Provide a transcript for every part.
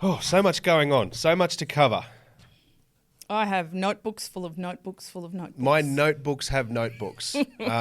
Oh, so much going on, so much to cover. I have notebooks full of notebooks full of notebooks. My notebooks have notebooks.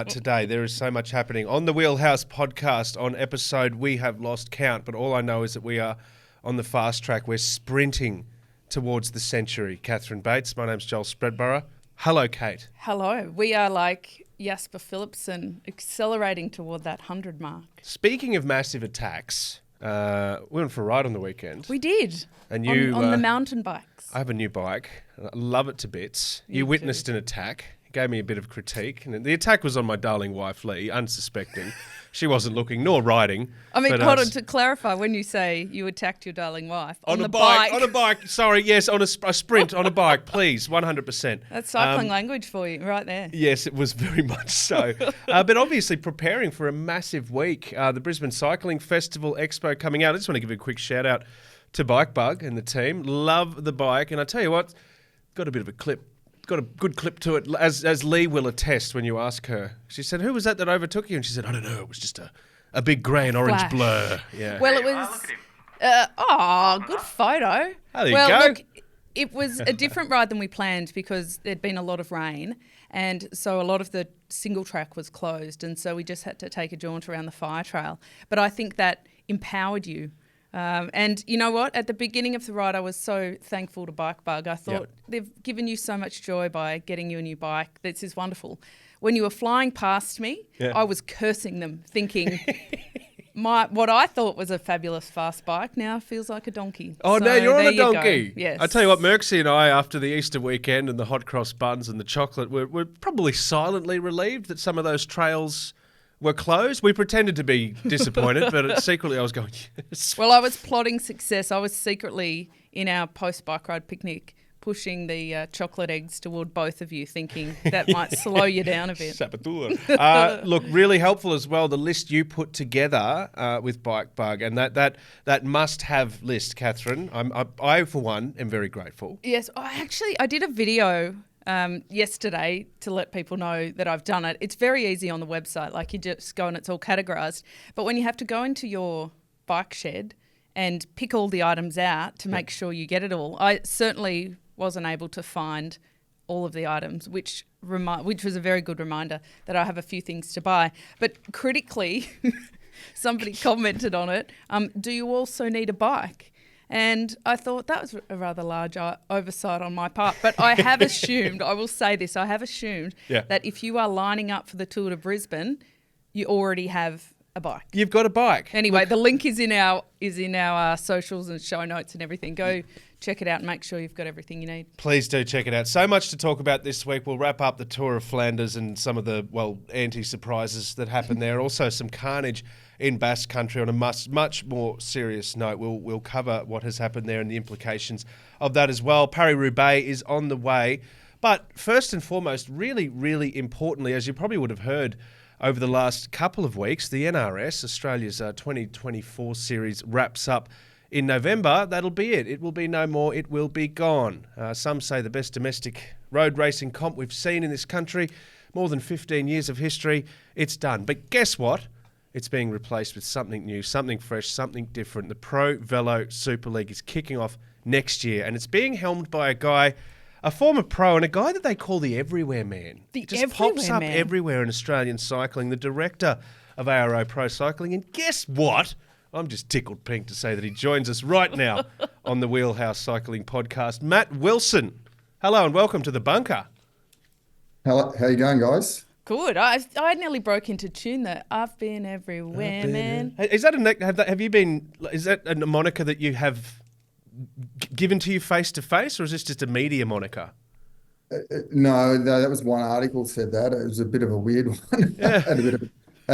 Today, there is so much happening. On the Wheelhouse podcast, on episode, we have lost count, but all I know is that we are on the fast track. We're sprinting towards the century. Catherine Bates, my name's Joel Spreadborough. Hello, Kate. Hello. We are like Jasper Philipsen, accelerating toward that 100 mark. Speaking of massive attacks, we went for a ride on the weekend. We did. And you on the mountain bikes. I have a new bike. I love it to bits. You witnessed an attack. Gave me a bit of critique. And the attack was on my darling wife, Lee, unsuspecting. She wasn't looking nor riding. I mean, hold on, to clarify, when you say you attacked your darling wife, on a bike. Sorry, yes, on a sprint, on a bike, please, 100%. That's cycling language for you right there. Yes, it was very much so. But obviously preparing for a massive week. The Brisbane Cycling Festival expo coming out. I just want to give a quick shout out to Bike Bug and the team. Love the bike. And I tell you what, got a bit of a clip. Got a good clip to it, as Lee will attest when you ask her. She said, "Who was that overtook you?" And she said, "I don't know. It was just a big grey and orange blur." Yeah. Well, it was. Good photo. Oh, there you go. Look, it was a different ride than we planned because there'd been a lot of rain, and so a lot of the single track was closed, and so we just had to take a jaunt around the fire trail. But I think that empowered you. And you know what? At the beginning of the ride, I was so thankful to Bike Bug. I thought they've given you so much joy by getting you a new bike. This is wonderful. When you were flying past me, I was cursing them, thinking what I thought was a fabulous fast bike now feels like a donkey. Oh, so now you're on a donkey. Yes. I tell you what, Merksy and I, after the Easter weekend and the hot cross buns and the chocolate, we're probably silently relieved that some of those trails were closed. We pretended to be disappointed, but secretly I was going, yes. Well, I was plotting success. I was secretly in our post-bike ride picnic pushing the chocolate eggs toward both of you, thinking that might slow you down a bit. Saboteur. Look, really helpful as well, the list you put together with Bike Bug, and that must-have list, Catherine. I, for one, am very grateful. Yes, I did a video yesterday to let people know that I've done it. It's very easy on the website. Like, you just go and it's all categorised. But when you have to go into your bike shed and pick all the items out to make sure you get it all, I certainly wasn't able to find all of the items, which was a very good reminder that I have a few things to buy. But critically, somebody commented on it, do you also need a bike? And I thought that was a rather large oversight on my part. But I have assumed, I will say this, I have assumed that if you are lining up for the Tour de Brisbane, you already have a bike. You've got a bike. Anyway, the link is in our socials and show notes and everything. Go check it out and make sure you've got everything you need. Much do check it out. So much to talk about this week. We'll wrap up the Tour of Flanders and some of the, anti-surprises that happened there. Also some carnage in Basque Country on a much more serious note. We'll cover what has happened there and the implications of that as well. Paris-Roubaix is on the way. But first and foremost, really, really importantly, as you probably would have heard over the last couple of weeks, the NRS, Australia's 2024 series, wraps up in November. That'll be it. It will be no more. It will be gone. Some say the best domestic road racing comp we've seen in this country. More than 15 years of history. It's done. But guess what? It's being replaced with something new, something fresh, something different. The ProVelo Super League is kicking off next year, and it's being helmed by a former pro and a guy that they call the Everywhere Man. He just pops up everywhere in Australian cycling, the director of ARO Pro Cycling. And guess what? I'm just tickled pink to say that he joins us right now on the Wheelhouse Cycling Podcast. Matt Wilson, hello and welcome to the bunker. Hello, how you going, guys? Good. I nearly broke into tune there. I've been everywhere, man. Is that is that a moniker that you have given to you face to face, or is this just a media moniker? No, that was one article said that. It was a bit of a weird one. Yeah. had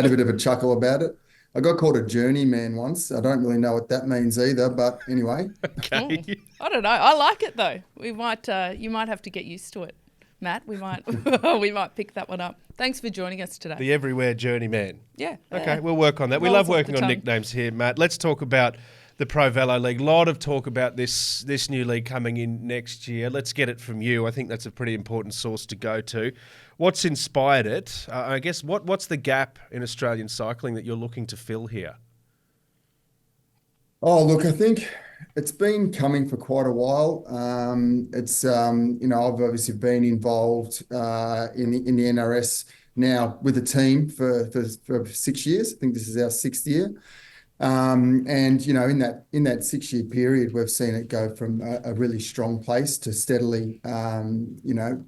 a bit of a chuckle about it. I got called a journeyman once. I don't really know what that means either, but anyway. Okay. I don't know. I like it though. We might. You might have to get used to it, Matt. We might. We might pick that one up. Thanks for joining us today. The Everywhere Journeyman. Yeah. Okay, we'll work on that. We love working on nicknames here, Matt. Let's talk about the ProVelo League. A lot of talk about this new league coming in next year. Let's get it from you. I think that's a pretty important source to go to. What's inspired it? I guess what's the gap in Australian cycling that you're looking to fill here? Oh, look, I think It's been coming for quite a while. I've obviously been involved in the NRS now with the team for 6 years. I think this is our sixth year. And in that 6 year period, we've seen it go from a really strong place to steadily, going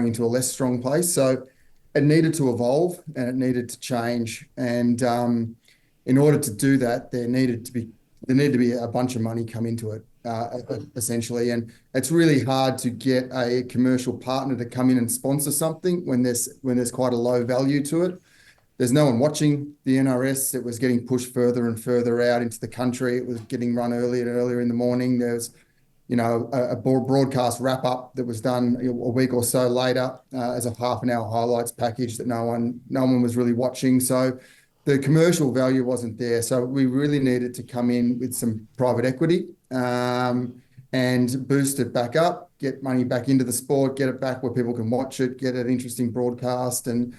into a less strong place. So it needed to evolve and it needed to change. And in order to do that, there needed to be a bunch of money come into it, essentially. And it's really hard to get a commercial partner to come in and sponsor something when there's quite a low value to it. There's no one watching the NRS. It was getting pushed further and further out into the country. It was getting run earlier and earlier in the morning. There's, a broadcast wrap up that was done a week or so later as a half an hour highlights package that no one was really watching. So the commercial value wasn't there. So we really needed to come in with some private equity and boost it back up, get money back into the sport, get it back where people can watch it, get an interesting broadcast and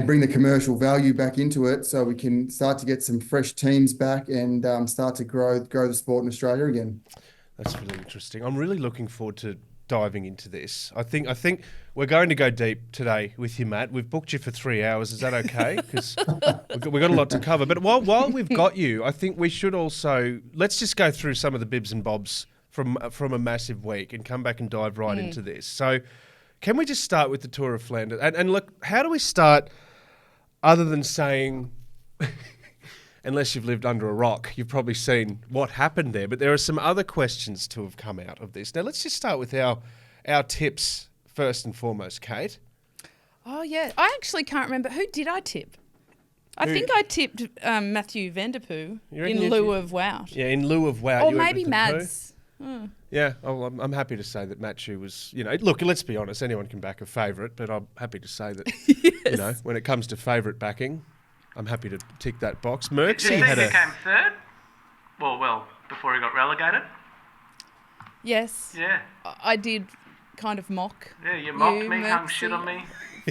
bring the commercial value back into it so we can start to get some fresh teams back and start to grow the sport in Australia again. That's really interesting. I'm really looking forward to diving into this. I think we're going to go deep today with you, Matt. We've booked you for 3 hours. Is that okay? Because we've got a lot to cover. But while we've got you, I think we should also let's just go through some of the bibs and bobs from a massive week and come back and dive right into this. So can we just start with the Tour of Flanders? And look, how do we start other than saying, unless you've lived under a rock, you've probably seen what happened there. But there are some other questions to have come out of this. Now, let's just start with our tips first and foremost, Kate. Oh, yeah. I actually can't remember. Who did I tip? I think I tipped Matthew Van Der Poel in lieu of Wout. Yeah, in lieu of Wout. Or maybe Mads. Yeah, I'm happy to say that Matthew was, look, let's be honest, anyone can back a favourite, but I'm happy to say that, yes. When it comes to favourite backing, I'm happy to tick that box. Did you Merckx, think he came third? Well, before he got relegated? Yes. Yeah. I did kind of mock. Yeah, you mocked me, hung Merckx. shit on me.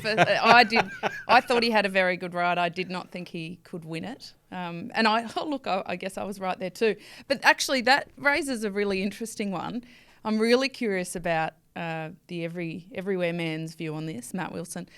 I did. I thought he had a very good ride. I did not think he could win it. I guess I was right there too. But actually, that raises a really interesting one. I'm really curious about the everywhere man's view on this, Matt Wilson.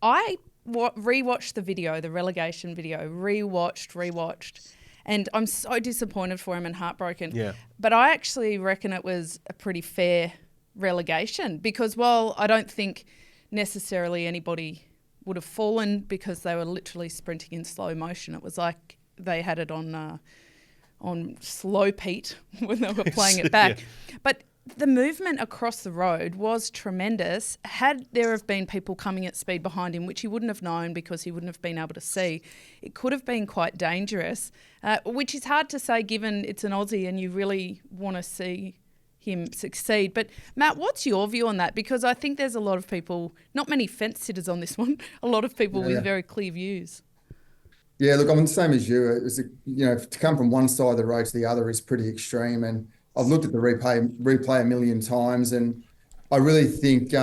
I rewatched the video, the relegation video, rewatched, and I'm so disappointed for him and heartbroken. Yeah. But I actually reckon it was a pretty fair relegation because while I don't think necessarily anybody would have fallen because they were literally sprinting in slow motion. It was like they had it on slow Pete when they were playing it back. Yeah. But the movement across the road was tremendous. Had there have been people coming at speed behind him, which he wouldn't have known because he wouldn't have been able to see, it could have been quite dangerous, which is hard to say given it's an Aussie and you really want to see him succeed. But Matt, what's your view on that? Because I think there's a lot of people, not many fence sitters on this one, a lot of people with very clear views. Yeah, look, I'm the same as you. It was, to come from one side of the road to the other is pretty extreme. And I've looked at the replay a million times, and I really think he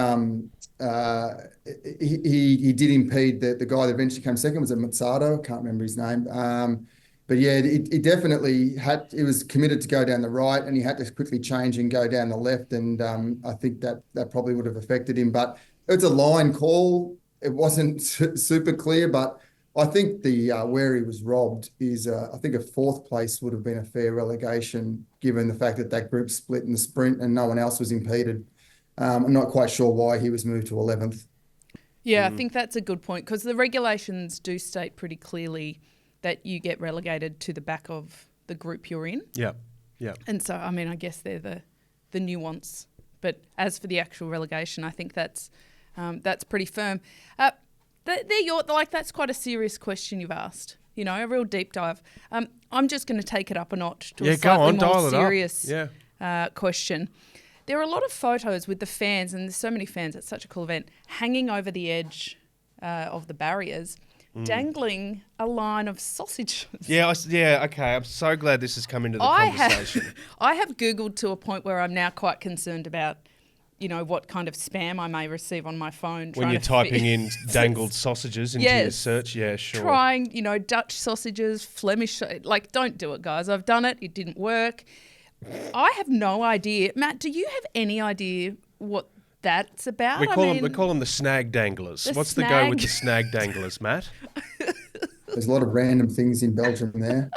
did impede the guy that eventually came second. Was it Mazzato? I can't remember his name. But yeah, it definitely he was committed to go down the right and he had to quickly change and go down the left. And I think that probably would have affected him. But it's a line call. It wasn't super clear, but I think where he was robbed is, I think a fourth place would have been a fair relegation given the fact that group split in the sprint and no one else was impeded. I'm not quite sure why he was moved to 11th. Yeah, I think that's a good point because the regulations do state pretty clearly that you get relegated to the back of the group you're in. Yeah. And so, I mean, I guess they're the nuance. But as for the actual relegation, I think that's pretty firm. That's quite a serious question you've asked. A real deep dive. I'm just going to take it up a notch to a slightly more serious question. There are a lot of photos with the fans, and there's so many fans. It's such a cool event, hanging over the edge of the barriers. Dangling a line of sausages. Yeah, okay. I'm so glad this has come into the conversation. I have Googled to a point where I'm now quite concerned about, what kind of spam I may receive on my phone. When you're typing in dangled sausages into your search, yeah, sure. Trying, Dutch sausages, Flemish, don't do it, guys. I've done it. It didn't work. I have no idea. Matt, do you have any idea what that's about? We call them the snag danglers. What's the go with the snag danglers, Matt? There's a lot of random things in Belgium there.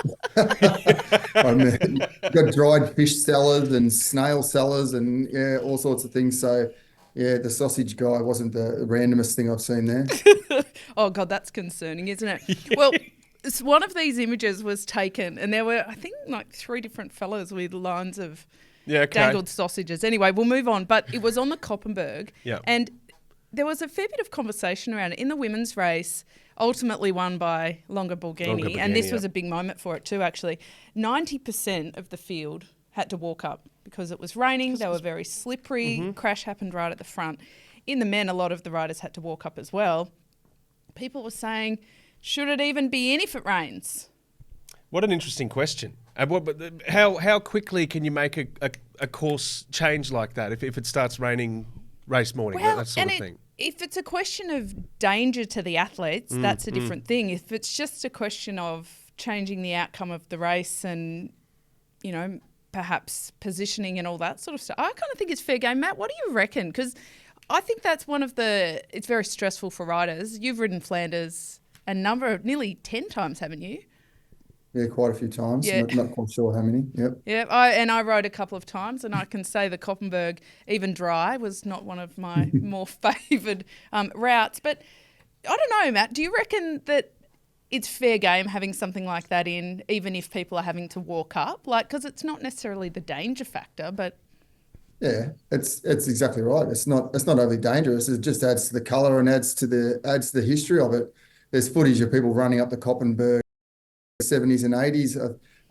I mean, you've got dried fish sellers and snail sellers and all sorts of things. So yeah, the sausage guy wasn't the randomest thing I've seen there. Oh God, that's concerning, isn't it? Yeah. Well, one of these images was taken and there were, I think, like 3 different fellas with lines of dangled sausages. Anyway, we'll move on. But it was on the Koppenberg. Yeah. And there was a fair bit of conversation around it. In the women's race, ultimately won by Longa Borghini, and this was a big moment for it too, actually. 90% of the field had to walk up because it was raining. They were very slippery. Crash happened right at the front. In the men, a lot of the riders had to walk up as well. People were saying, should it even be in if it rains? What an interesting question. How quickly can you make a course change like that if it starts raining race morning, that sort of thing? If it's a question of danger to the athletes, that's a different thing. If it's just a question of changing the outcome of the race and, you know, perhaps positioning and all that sort of stuff, I kind of think it's fair game. Matt, what do you reckon? Because I think that's it's very stressful for riders. You've ridden Flanders nearly 10 times, haven't you? Yeah, quite a few times. Yeah. Not quite sure how many. Yep. Yeah, I rode a couple of times, and I can say the Koppenberg, even dry, was not one of my more favoured routes. But I don't know, Matt. Do you reckon that it's fair game having something like that in, even if people are having to walk up? Like, because it's not necessarily the danger factor, but yeah, it's exactly right. It's not overly dangerous. It just adds to the colour and adds to the history of it. There's footage of people running up the Koppenberg. 70s and 80s.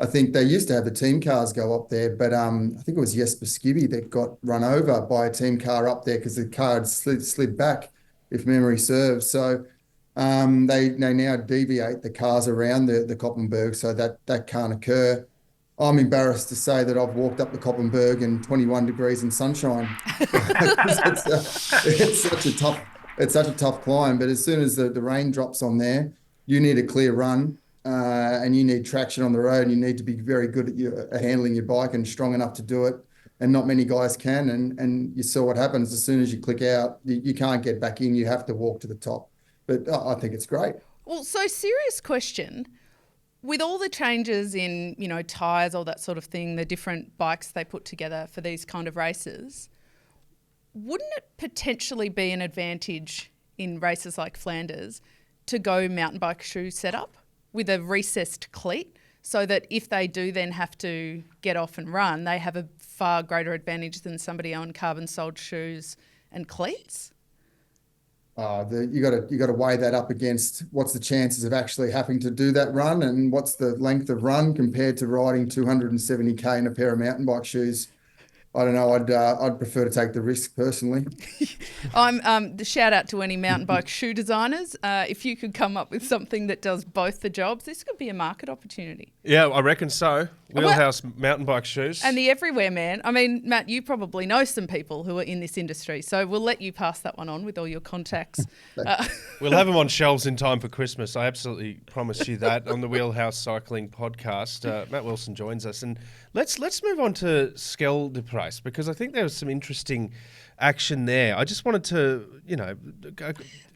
I think they used to have the team cars go up there, but I think it was Jesper Skibby that got run over by a team car up there because the car had slid back, if memory serves. So they now deviate the cars around the Koppenberg so that can't occur. I'm embarrassed to say that I've walked up the Koppenberg in 21 degrees and sunshine. It's such a tough climb, but as soon as the rain drops on there, you need a clear run. And you need traction on the road, and you need to be very good at handling your bike and strong enough to do it. And not many guys can. And you saw what happens as soon as you click out. You can't get back in. You have to walk to the top. But I think it's great. Well, so serious question. With all the changes in, you know, tyres, all that sort of thing, the different bikes they put together for these kind of races, wouldn't it potentially be an advantage in races like Flanders to go mountain bike shoe setup with a recessed cleat, so that if they do then have to get off and run, they have a far greater advantage than somebody on carbon-soled shoes and cleats? You got to weigh that up against what's the chances of actually having to do that run, and what's the length of run compared to riding 270k in a pair of mountain bike shoes. I don't know. I'd prefer to take the risk personally. I'm the shout out to any mountain bike shoe designers. If you could come up with something that does both the jobs, this could be a market opportunity. Yeah, I reckon so. Wheelhouse mountain bike shoes. And the everywhere man. I mean, Matt, you probably know some people who are in this industry, so we'll let you pass that one on with all your contacts. We'll have them on shelves in time for Christmas. I absolutely promise you that on the Wheelhouse Cycling podcast. Matt Wilson joins us, and let's move on to Scheldeprijs, because I think there was some interesting action there. I just wanted to,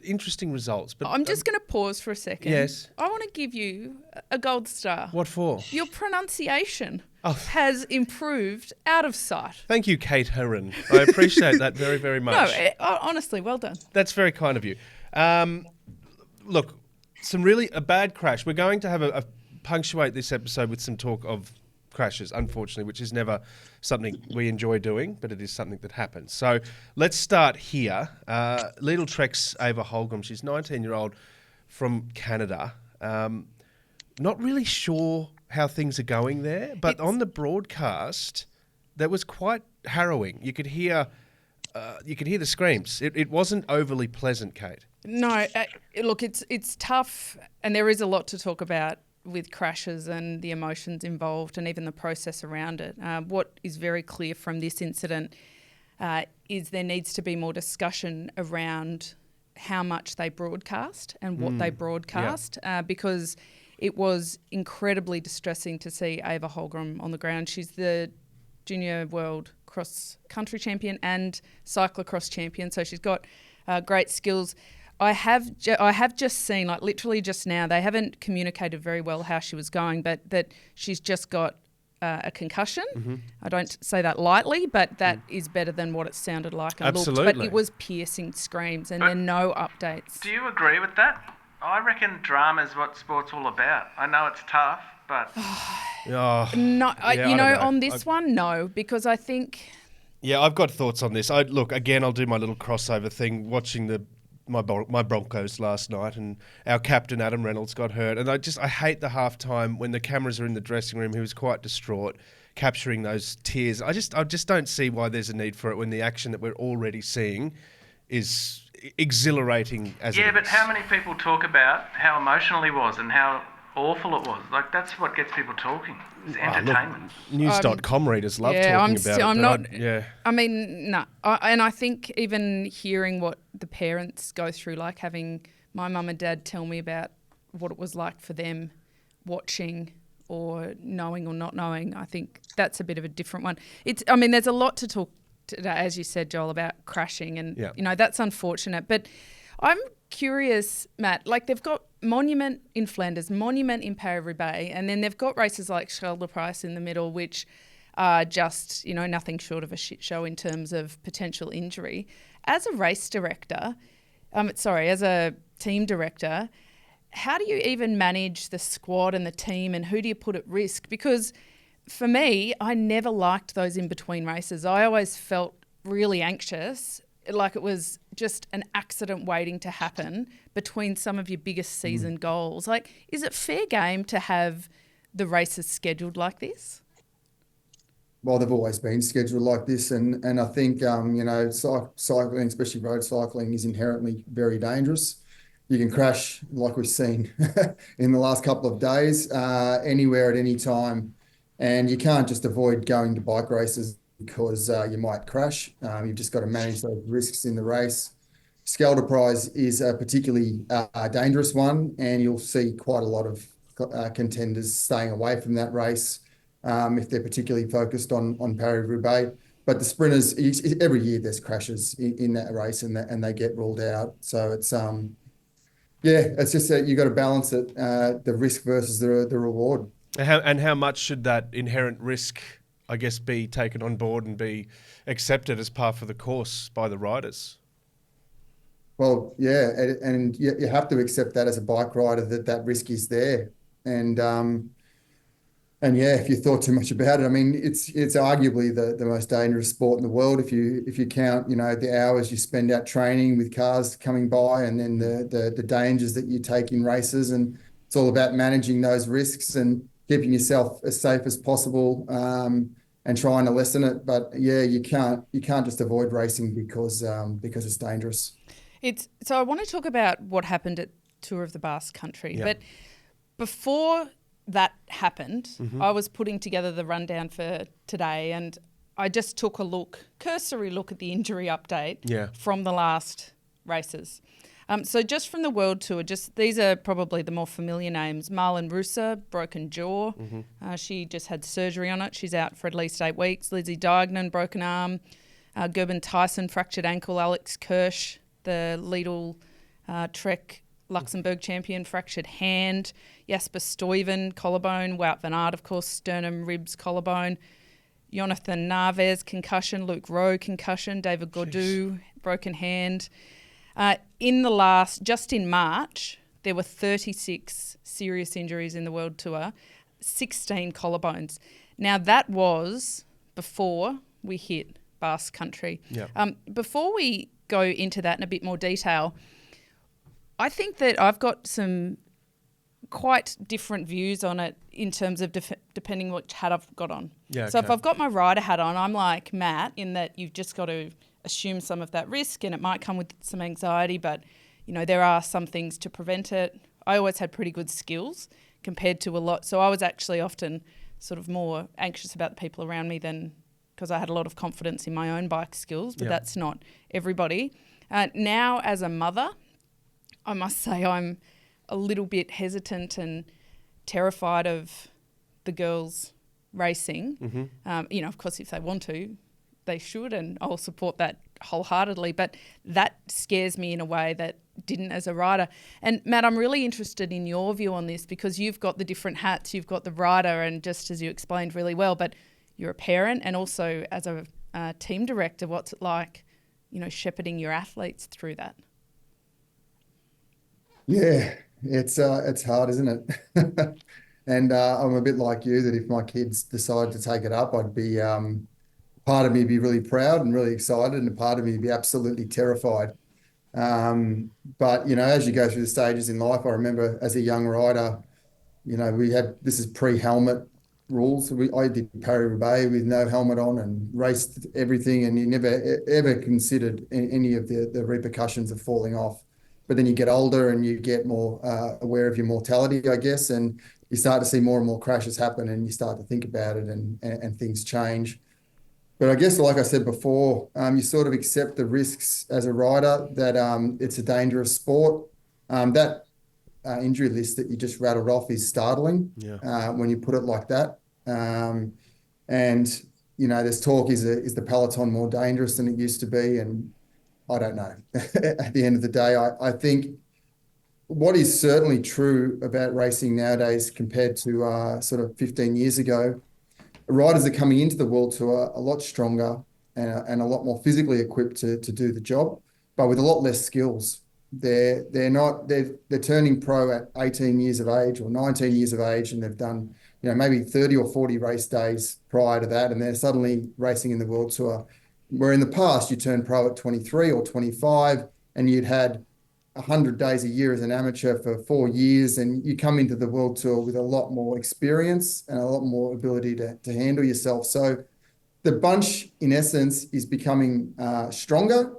interesting results. But I'm just going to pause for a second. Yes. I want to give you a gold star. What for? Your pronunciation has improved out of sight. Thank you, Kate Herron. I appreciate that very, very much. No, honestly, well done. That's very kind of you. Look, a bad crash. We're going to have punctuate this episode with some talk of crashes, unfortunately, which is never something we enjoy doing, but it is something that happens. So let's start here. Lidl Trek's Ava Holgram, she's 19-year-old from Canada. Not really sure how things are going there, but on the broadcast, that was quite harrowing. You could hear the screams. It wasn't overly pleasant, Kate. No, look, it's tough, and there is a lot to talk about with crashes and the emotions involved and even the process around it. What is very clear from this incident is there needs to be more discussion around how much they broadcast and what they broadcast, because it was incredibly distressing to see Ava Holgram on the ground. She's the junior world cross country champion and cyclocross champion. So she's got great skills. I have just seen, like literally just now, they haven't communicated very well how she was going, but that she's just got a concussion. Mm-hmm. I don't say that lightly, but that is better than what it sounded like and Absolutely. looked. But it was piercing screams, and there are no updates. Do you agree with that? I reckon drama is what sport's all about. I know it's tough, but... Oh, No, I don't know. on this one, no, because I think... Yeah, I've got thoughts on this. Look, again, I'll do my little crossover thing, watching my Broncos last night, and our captain, Adam Reynolds, got hurt. And I hate the halftime when the cameras are in the dressing room. He was quite distraught, capturing those tears. I just don't see why there's a need for it when the action that we're already seeing is exhilarating as it is. Yeah, but how many people talk about how emotional he was and how awful it was? Like, that's what gets people talking. It's entertainment. News.com readers love talking about it. I'm not. Yeah. I mean, no. And I think even hearing what the parents go through, like having my mum and dad tell me about what it was like for them watching or knowing or not knowing, I think that's a bit of a different one. There's a lot to talk today, as you said, Joel, about crashing, and that's unfortunate. But I'm curious, Matt, like they've got Monument in Flanders, Monument in Paris-Roubaix, and then they've got races like Scheldeprijs in the middle, which are just, nothing short of a shit show in terms of potential injury. As a race director, as a team director, how do you even manage the squad and the team, and who do you put at risk? Because for me, I never liked those in-between races. I always felt really anxious, like it was just an accident waiting to happen between some of your biggest season goals. Like, is it fair game to have the races scheduled like this? Well, they've always been scheduled like this, and I think cycling, especially road cycling, is inherently very dangerous. You can crash, like we've seen in the last couple of days, anywhere at any time, and you can't just avoid going to bike races because you might crash. You've just got to manage those risks in the race. Scheldeprijs is a particularly dangerous one, and you'll see quite a lot of contenders staying away from that race if they're particularly focused on Paris-Roubaix. But the sprinters, every year there's crashes in that race, and they get ruled out. So it's it's just that you've got to balance it, the risk versus the reward. And how much should that inherent risk, I guess, be taken on board and be accepted as part of the course by the riders? Well, yeah, and you have to accept that as a bike rider, that risk is there. And if you thought too much about it, I mean, it's arguably the most dangerous sport in the world if you count, the hours you spend out training with cars coming by, and then the dangers that you take in races. And it's all about managing those risks and keeping yourself as safe as possible, and trying to lessen it. But yeah, you can't just avoid racing because it's dangerous. So I want to talk about what happened at Tour of the Basque Country. But before that happened, I was putting together the rundown for today, and I just took a cursory look at the injury update from the last races. So just from the World Tour, these are probably the more familiar names. Marlon Russa, broken jaw. She just had surgery on it. She's out for at least 8 weeks. Lizzie Diagnan, broken arm. Gerben Tyson, fractured ankle. Alex Kirsch, the Lidl Trek Luxembourg champion, fractured hand. Jasper Stuyven, collarbone. Wout van Aert, of course, sternum, ribs, collarbone. Jonathan Naves, concussion. Luke Rowe, concussion. David Gaudu, broken hand. Just in March, there were 36 serious injuries in the World Tour, 16 collarbones. Now, that was before we hit Basque Country. Before we go into that in a bit more detail, I think that I've got some quite different views on it in terms of depending which hat I've got on. So if I've got my rider hat on, I'm like Matt in that you've just got to assume some of that risk, and it might come with some anxiety, but there are some things to prevent it. I always had pretty good skills compared to a lot. So I was actually often sort of more anxious about the people around me than because I had a lot of confidence in my own bike skills, but that's not everybody. Now as a mother, I must say I'm a little bit hesitant and terrified of the girls racing. You know, of course, if they want to, they should, and I'll support that wholeheartedly. But that scares me in a way that didn't as a rider. And Matt, I'm really interested in your view on this, because you've got the different hats. You've got the rider, and just as you explained really well, but you're a parent and also as a team director. What's it like, you know, shepherding your athletes through that? Yeah, it's hard, isn't it? And I'm a bit like you, that if my kids decide to take it up, I'd be part of me would be really proud and really excited, and a part of me would be absolutely terrified. But you know, as you go through the stages in life, I remember as a young rider, you know, this is pre-helmet rules. I did Paris-Roubaix with no helmet on and raced everything, and you never ever considered any of the repercussions of falling off. But then you get older and you get more aware of your mortality, I guess, and you start to see more and more crashes happen, and you start to think about it, and things change. But I guess, like I said before, you sort of accept the risks as a rider, that it's a dangerous sport. That injury list that you just rattled off is startling when you put it like that. And, you know, there's talk, is the peloton more dangerous than it used to be? And I don't know. At the end of the day, I think what is certainly true about racing nowadays compared to sort of 15 years ago, riders are coming into the World Tour a lot stronger and a lot more physically equipped to do the job, but with a lot less skills. They're turning pro at 18 years of age or 19 years of age, and they've done, you know, maybe 30 or 40 race days prior to that, and they're suddenly racing in the World Tour. Where in the past you turned pro at 23 or 25, and you'd had 100 days a year as an amateur for 4 years, and you come into the World Tour with a lot more experience and a lot more ability to handle yourself. So the bunch, in essence, is becoming stronger,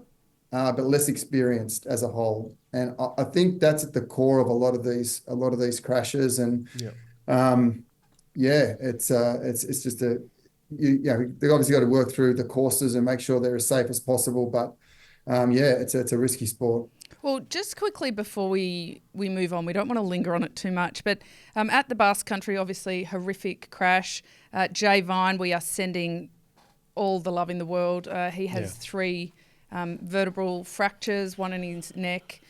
but less experienced as a whole. And I think that's at the core of a lot of these crashes. And it's just they've obviously got to work through the courses and make sure they're as safe as possible. But it's a risky sport. Well, just quickly before we move on, we don't want to linger on it too much, but at the Basque Country, obviously, horrific crash. Jay Vine, we are sending all the love in the world. He has 3 vertebral fractures, 1 in his neck,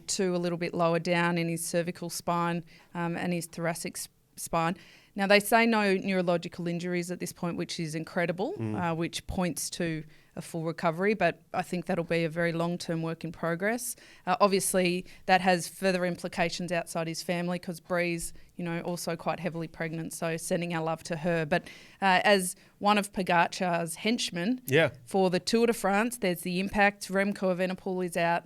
2 a little bit lower down in his cervical spine and his thoracic spine. Now, they say no neurological injuries at this point, which is incredible, which points to a full recovery, but I think that'll be a very long-term work in progress. Obviously, that has further implications outside his family, because Bree's, you know, also quite heavily pregnant, so sending our love to her. But as one of Pogacar's henchmen for the Tour de France, there's the impact. Remco Evenepoel is out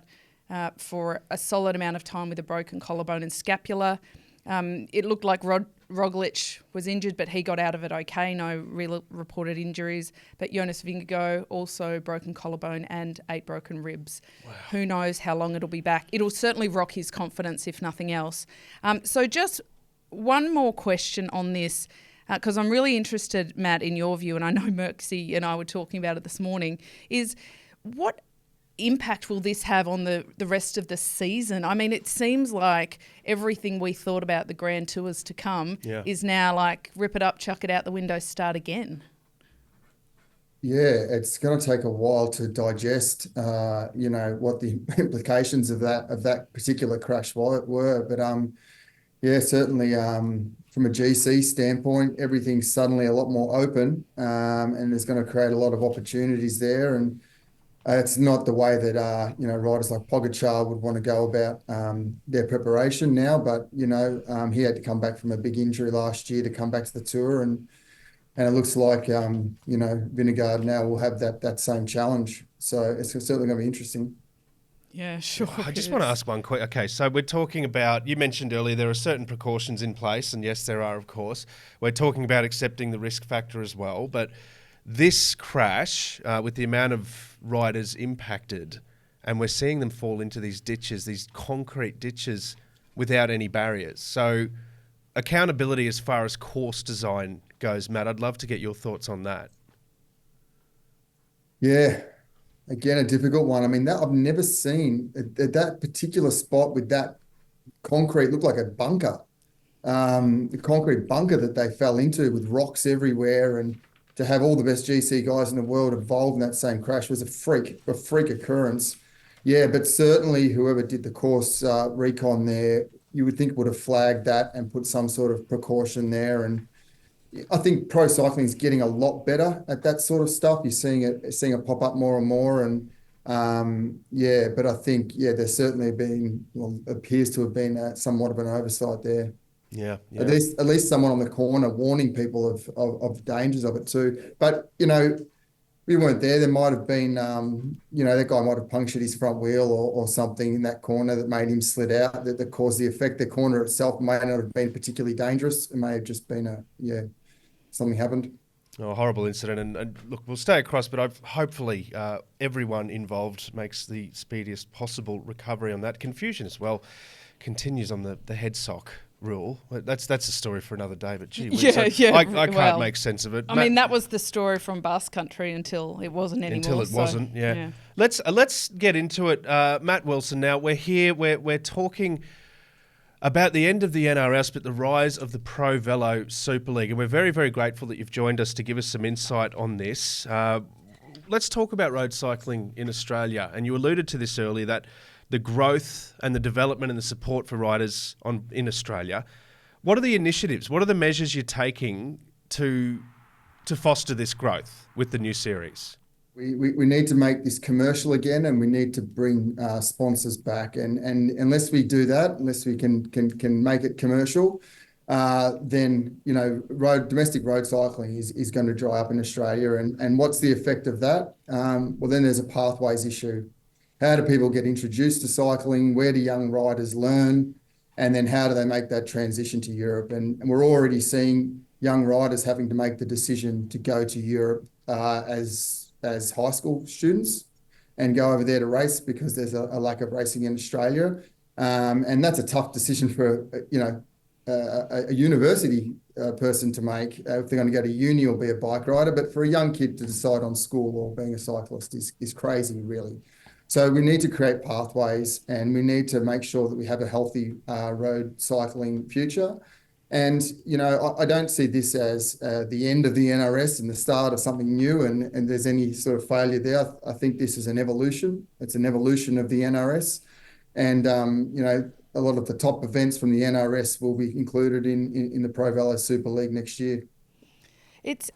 for a solid amount of time with a broken collarbone and scapula. It looked like Roglic was injured, but he got out of it okay. No real reported injuries. But Jonas Vingegaard also broken collarbone and 8 broken ribs. Wow. Who knows how long it'll be back. It'll certainly rock his confidence, if nothing else. So just one more question on this, because I'm really interested, Matt, in your view, and I know Merksy and I were talking about it this morning, is what impact will this have on the rest of the season? I mean, it seems like everything we thought about the Grand Tours to come is now like rip it up, chuck it out the window, start again. Yeah, it's going to take a while to digest, you know, what the implications of that particular crash were. But certainly from a GC standpoint, everything's suddenly a lot more open, and it's going to create a lot of opportunities there. And it's not the way that, you know, riders like Pogacar would want to go about their preparation now. But, you know, he had to come back from a big injury last year to come back to the Tour. And it looks like, you know, Vingegaard now will have that same challenge. So it's certainly going to be interesting. Yeah, sure. I just want to ask one quick. Okay, so we're talking about, you mentioned earlier there are certain precautions in place, and yes, there are, of course. We're talking about accepting the risk factor as well, but this crash, with the amount of riders impacted, and we're seeing them fall into these ditches, these concrete ditches without any barriers. So accountability as far as course design goes, Matt, I'd love to get your thoughts on that. Yeah, again, a difficult one. I mean, I've never seen that particular spot with that concrete look like a bunker. the concrete bunker that they fell into with rocks everywhere, and to have all the best GC guys in the world involved in that same crash was a freak occurrence. Yeah, but certainly whoever did the course recon there, you would think would have flagged that and put some sort of precaution there. And I think pro cycling is getting a lot better at that sort of stuff. You're seeing it pop up more and more. And but I think there's certainly appears to have been somewhat of an oversight there. Yeah. At least someone on the corner warning people of the dangers of it too. But we weren't there. There might have been, that guy might have punctured his front wheel or something in that corner that made him slid out, that caused the effect. The corner itself may not have been particularly dangerous. It may have just been something happened. Oh, a horrible incident. And look, we'll stay across, but hopefully everyone involved makes the speediest possible recovery on that. Confusion as well continues on the head sock rule. That's a story for another day, but gee whiz, I can't make sense of it. I mean, that was the story from Basque Country until it wasn't anymore. Until it wasn't, yeah. Let's get into it. Matt Wilson, now we're here, we're talking about the end of the NRS, but the rise of the ProVelo Super League, and we're very, very grateful that you've joined us to give us some insight on this. Let's talk about road cycling in Australia, and you alluded to this earlier, that the growth and the development and the support for riders in Australia. What are the initiatives? What are the measures you're taking to foster this growth with the new series? We need to make this commercial again, and we need to bring sponsors back. And unless we do that, unless we can make it commercial, then domestic road cycling is going to dry up in Australia. And what's the effect of that? Well, then there's a pathways issue. How do people get introduced to cycling? Where do young riders learn? And then how do they make that transition to Europe? And we're already seeing young riders having to make the decision to go to Europe as high school students and go over there to race because there's a lack of racing in Australia. And that's a tough decision for, a university person to make if they're going to go to uni or be a bike rider. But for a young kid to decide on school or being a cyclist is crazy, really. So we need to create pathways, and we need to make sure that we have a healthy road cycling future. And, I don't see this as the end of the NRS and the start of something new and there's any sort of failure there. I think this is an evolution. It's an evolution of the NRS. And, a lot of the top events from the NRS will be included in the ProVelo Super League next year.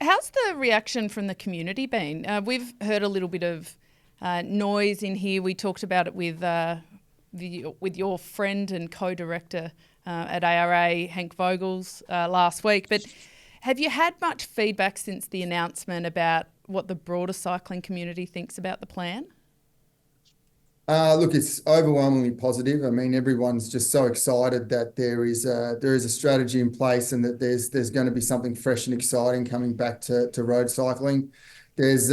How's the reaction from the community been? We've heard a little bit of noise in here. We talked about it with your friend and co-director at ARA, Hank Vogels, last week. But have you had much feedback since the announcement about what the broader cycling community thinks about the plan? Look, it's overwhelmingly positive. I mean, everyone's just so excited that there is a strategy in place and that there's going to be something fresh and exciting coming back to road cycling. There's,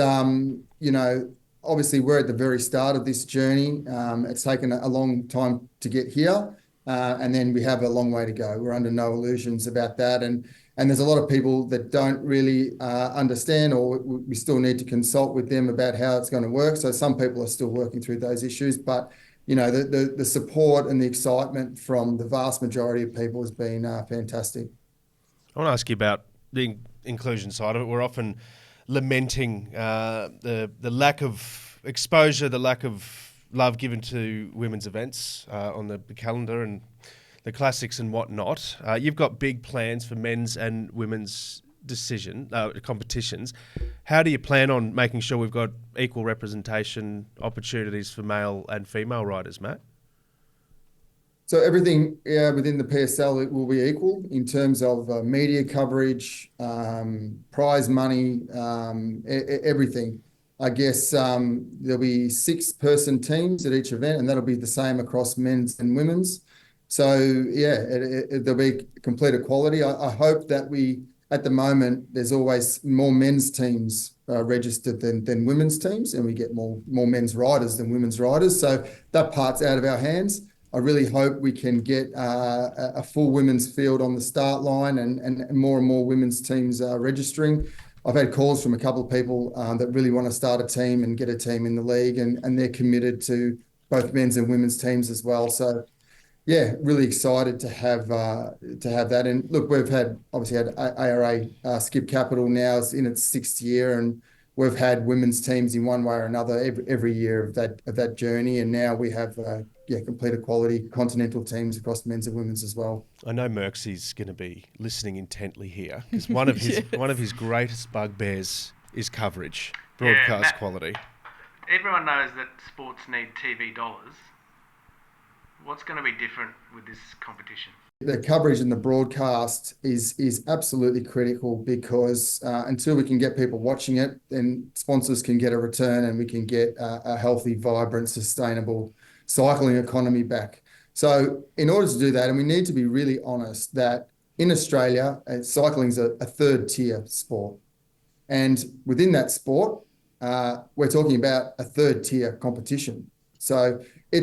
obviously we're at the very start of this journey. It's taken a long time to get here. And then we have a long way to go. We're under no illusions about that. And there's a lot of people that don't really understand, or we still need to consult with them about how it's going to work. So some people are still working through those issues. But, the support and the excitement from the vast majority of people has been fantastic. I want to ask you about the inclusion side of it. We're often lamenting the lack of exposure, the lack of love given to women's events on the calendar and the classics and whatnot. You've got big plans for men's and women's competitions. How do you plan on making sure we've got equal representation opportunities for male and female riders, Matt? So everything within the PSL, it will be equal in terms of media coverage, prize money, everything. I guess there'll be 6-person teams at each event, and that'll be the same across men's and women's. So, there'll be complete equality. I hope that at the moment, there's always more men's teams registered than women's teams, and we get more men's riders than women's riders. So that part's out of our hands. I really hope we can get a full women's field on the start line and more women's teams registering. I've had calls from a couple of people that really want to start a team and get a team in the league, and they're committed to both men's and women's teams as well. So, yeah, really excited to have that. And look, we've obviously had ARA Skip Capital now. It's in its sixth year, and we've had women's teams in one way or another every year of that journey. And now we have complete equality continental teams across men's and women's as well. I know Merxie's going to be listening intently here because one of his greatest bugbears is coverage, broadcast quality. Everyone knows that sports need TV dollars. What's going to be different with this competition? The coverage and the broadcast is absolutely critical because until we can get people watching it, then sponsors can get a return and we can get a healthy, vibrant, sustainable cycling economy back. So in order to do that, and we need to be really honest that in Australia, cycling's a third tier sport. And within that sport, we're talking about a third tier competition. So we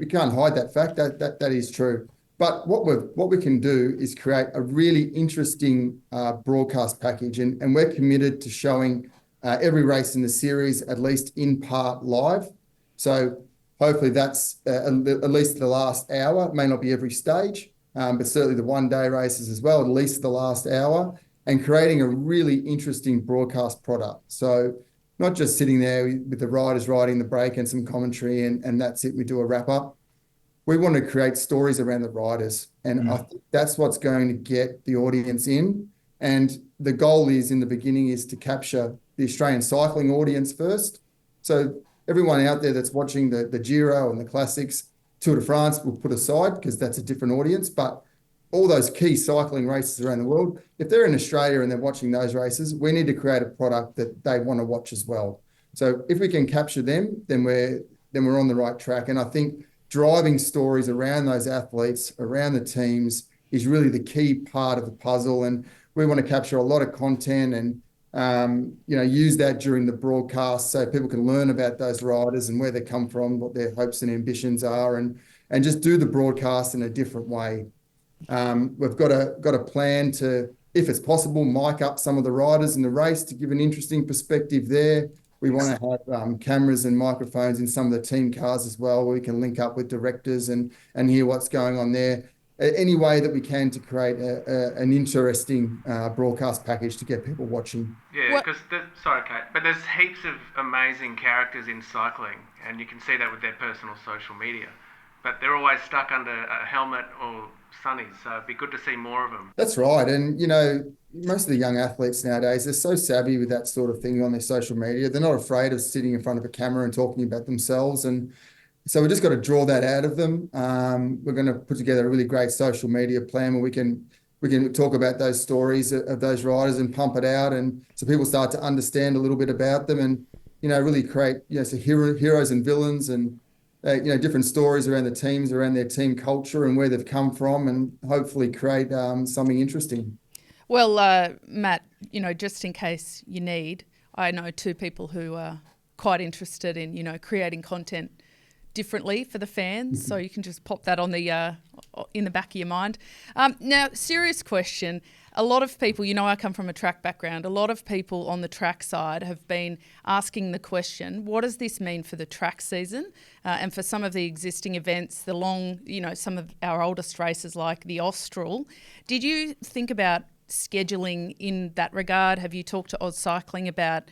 can't hide that fact that is true. But what we can do is create a really interesting broadcast package, and we're committed to showing every race in the series at least in part live. So hopefully that's at least the last hour. It may not be every stage, but certainly the one-day races as well, at least the last hour, and creating a really interesting broadcast product. So not just sitting there with the riders riding the break and some commentary and that's it, we do a wrap-up. We want to create stories around the riders, and I think that's what's going to get the audience in. And the goal in the beginning is to capture the Australian cycling audience first. So everyone out there that's watching the Giro and the Classics, Tour de France we'll put aside because that's a different audience, but all those key cycling races around the world, if they're in Australia and they're watching those races, we need to create a product that they want to watch as well. So if we can capture them, then we're on the right track. And I think driving stories around those athletes, around the teams, is really the key part of the puzzle. And we want to capture a lot of content and use that during the broadcast so people can learn about those riders and where they come from, what their hopes and ambitions are, and just do the broadcast in a different way. We've got a plan to, if it's possible, mic up some of the riders in the race to give an interesting perspective there. We want to have cameras and microphones in some of the team cars as well, where we can link up with directors and hear what's going on there. Any way that we can to create an interesting broadcast package to get people watching. Yeah, because sorry, Kate, but there's heaps of amazing characters in cycling, and you can see that with their personal social media. But they're always stuck under a helmet or sunnies, so it'd be good to see more of them. That's right. And, most of the young athletes nowadays, they're so savvy with that sort of thing on their social media. They're not afraid of sitting in front of a camera and talking about themselves. And so we just got to draw that out of them. We're going to put together a really great social media plan where we can talk about those stories of those riders and pump it out. And so people start to understand a little bit about them and, really create, so heroes and villains and, different stories around the teams, around their team culture and where they've come from, and hopefully create something interesting. Well, Matt, just in case you need, I know two people who are quite interested in, creating content differently for the fans. So you can just pop that on the in the back of your mind. Now, serious question. A lot of people, I come from a track background. A lot of people on the track side have been asking the question, what does this mean for the track season? And for some of the existing events, the long, some of our oldest races like the Austral. Did you think about scheduling in that regard? Have you talked to Oz Cycling about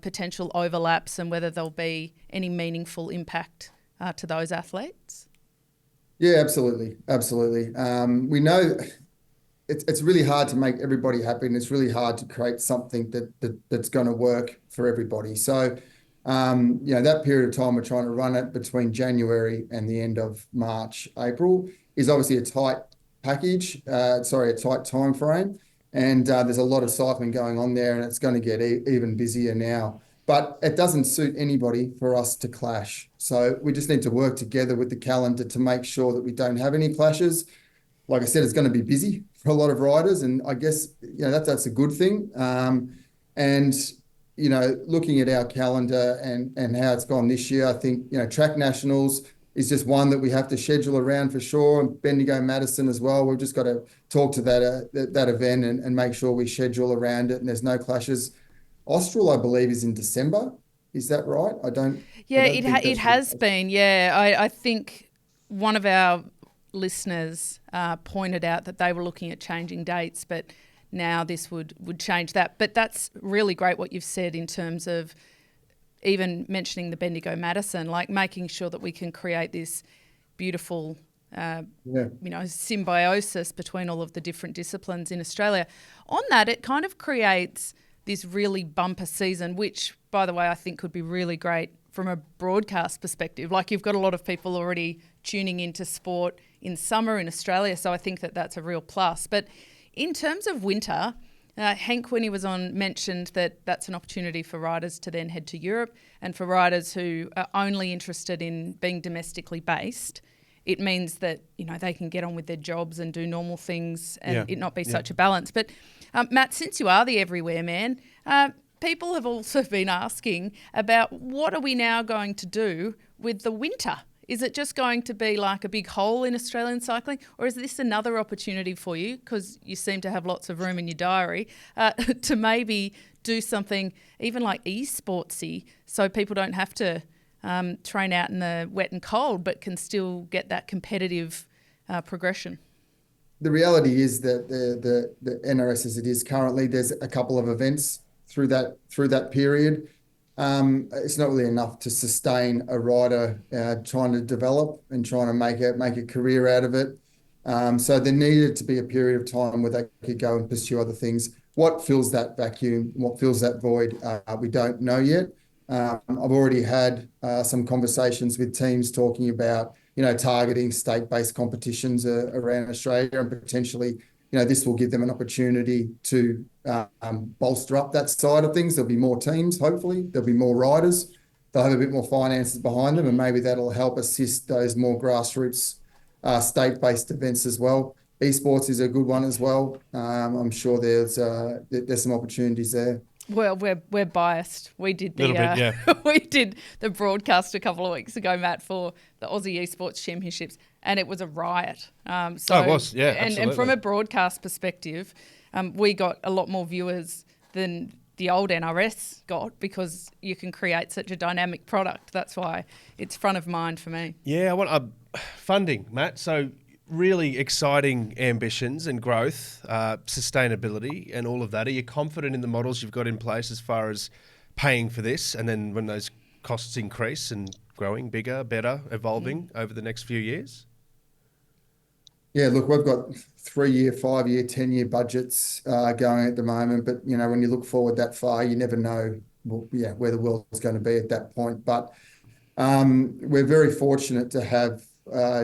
potential overlaps and whether there'll be any meaningful impact to those athletes? Yeah, absolutely. We know it's really hard to make everybody happy, and it's really hard to create something that's going to work for everybody. So, that period of time we're trying to run it between January and the end of March, April is obviously a tight package. A tight time frame, and there's a lot of cycling going on there, and it's going to get even busier now. But it doesn't suit anybody for us to clash. So we just need to work together with the calendar to make sure that we don't have any clashes. Like I said, it's going to be busy for a lot of riders, and I guess that's a good thing. Looking at our calendar and how it's gone this year, I think Track Nationals is just one that we have to schedule around for sure, and Bendigo Madison as well. We've just got to talk to that event and make sure we schedule around it and there's no clashes. Austral, I believe, is in December. Is that right? It has been. Yeah, I think one of our listeners pointed out that they were looking at changing dates, but now this would change that. But that's really great what you've said in terms of even mentioning the Bendigo-Madison, like making sure that we can create this beautiful symbiosis between all of the different disciplines in Australia. On that, it kind of creates this really bumper season, which, by the way, I think could be really great from a broadcast perspective. Like, you've got a lot of people already tuning into sport in summer in Australia, so I think that that's a real plus. But in terms of winter, Hank, when he was on, mentioned that that's an opportunity for riders to then head to Europe, and for riders who are only interested in being domestically based, it means that, they can get on with their jobs and do normal things and it not be such a balance. But Matt, since you are the everywhere man, people have also been asking about what are we now going to do with the winter? Is it just going to be like a big hole in Australian cycling, or is this another opportunity for you, because you seem to have lots of room in your diary, to maybe do something even like esportsy, so people don't have to train out in the wet and cold, but can still get that competitive progression? The reality is that the NRS as it is currently, there's a couple of events through that period. It's not really enough to sustain a rider trying to develop and trying to make a career out of it. So there needed to be a period of time where they could go and pursue other things. What fills that vacuum, what fills that void, we don't know yet. I've already had some conversations with teams talking about, targeting state-based competitions around Australia, and potentially, this will give them an opportunity to bolster up that side of things. There'll be more teams, hopefully. There'll be more riders. They'll have a bit more finances behind them, and maybe that'll help assist those more grassroots state-based events as well. Esports is a good one as well. I'm sure there's some opportunities there. Well, we're biased. We did we did the broadcast a couple of weeks ago, Matt, for the Aussie Esports Championships, and it was a riot. It was, yeah, absolutely. And from a broadcast perspective, we got a lot more viewers than the old NRS got, because you can create such a dynamic product. That's why it's front of mind for me. Yeah, I want funding, Matt. So really exciting ambitions and growth, sustainability and all of that. Are you confident in the models you've got in place as far as paying for this, and then when those costs increase and growing bigger, better, evolving over the next few years? Yeah, look, we've got 3-year, 5-year, 10-year budgets going at the moment. But, when you look forward that far, you never know where the world's going to be at that point. But we're very fortunate to have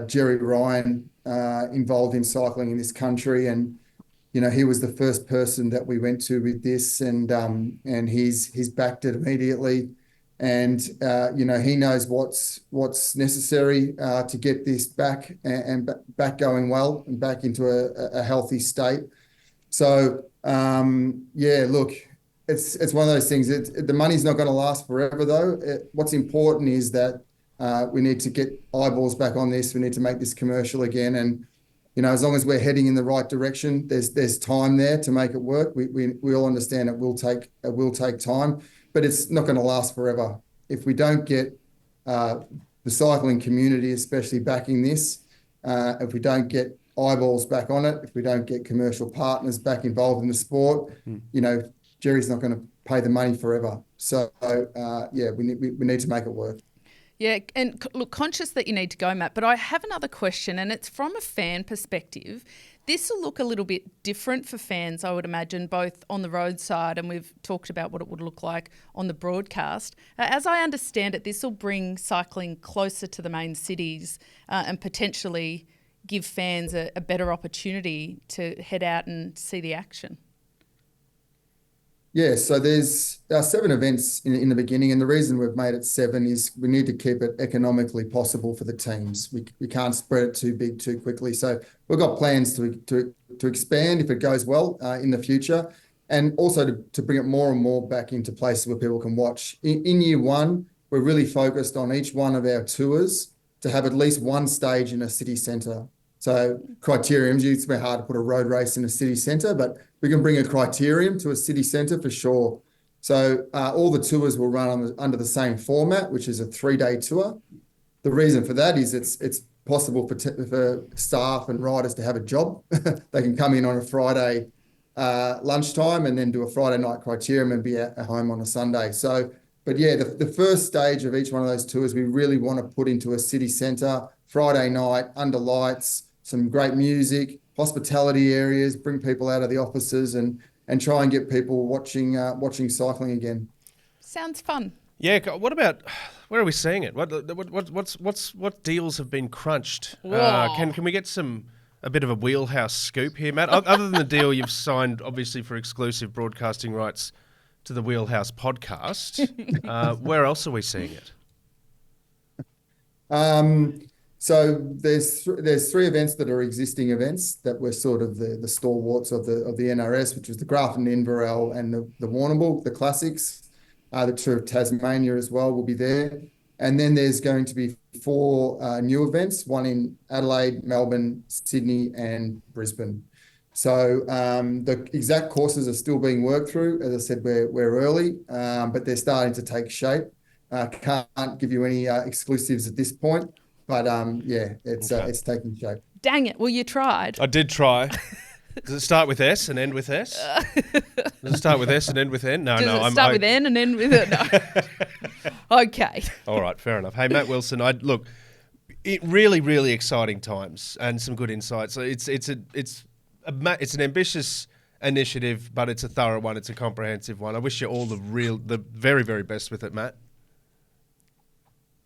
Jerry Ryan involved in cycling in this country, and he was the first person that we went to with this, and he's backed it immediately, and he knows what's necessary to get this back and back going well and back into a healthy state. So look, it's one of those things. The money's not going to last forever, though. What's important is that we need to get eyeballs back on this. We need to make this commercial again. And, as long as we're heading in the right direction, there's time there to make it work. We all understand it will take time, but it's not going to last forever. If we don't get the cycling community, especially backing this, if we don't get eyeballs back on it, if we don't get commercial partners back involved in the sport, Jerry's not going to pay the money forever. So, we need to make it work. Yeah, and look, conscious that you need to go, Matt, but I have another question, and it's from a fan perspective. This will look a little bit different for fans, I would imagine, both on the road side, and we've talked about what it would look like on the broadcast. As I understand it, this will bring cycling closer to the main cities and potentially give fans a better opportunity to head out and see the action. Yeah, so there's 7 events in the beginning, and the reason we've made it 7 is we need to keep it economically possible for the teams. We can't spread it too big too quickly. So we've got plans to expand if it goes well in the future, and also to bring it more and more back into places where people can watch. In year 1, we're really focused on each one of our tours to have at least one stage in a city centre. So criteriums, it's been hard to put a road race in a city centre, but we can bring a criterium to a city centre for sure. So all the tours will run under the same format, which is a 3-day tour. The reason for that is it's possible for staff and riders to have a job. They can come in on a Friday lunchtime and then do a Friday night criterium and be at home on a Sunday. So, but yeah, the first stage of each one of those tours, we really want to put into a city centre, Friday night, under lights, some great music, hospitality areas, bring people out of the offices and try and get people watching cycling again. Sounds fun. Yeah. What about, where are we seeing it? What deals have been crunched? Can we get a bit of a Wheelhouse scoop here, Matt? Other than the deal you've signed, obviously, for exclusive broadcasting rights to the Wheelhouse podcast, where else are we seeing it? So there's 3 events that are existing events that were sort of the stalwarts of the NRS, which was the Grafton Inverell and the Warrnambool, the classics. The Tour of Tasmania as well will be there. And then there's going to be 4 new events, one in Adelaide, Melbourne, Sydney, and Brisbane. So the exact courses are still being worked through. As I said, we're early, but they're starting to take shape. Can't give you any exclusives at this point, but it's taking shape. Dang it! Well, you tried. I did try. Does it start with S and end with S? Does it start with S and end with N? No. Does it start with N and end with it? No. Okay. All right, fair enough. Hey, Matt Wilson, really, really exciting times and some good insights. So it's an ambitious initiative, but it's a thorough one. It's a comprehensive one. I wish you all the very, very best with it, Matt.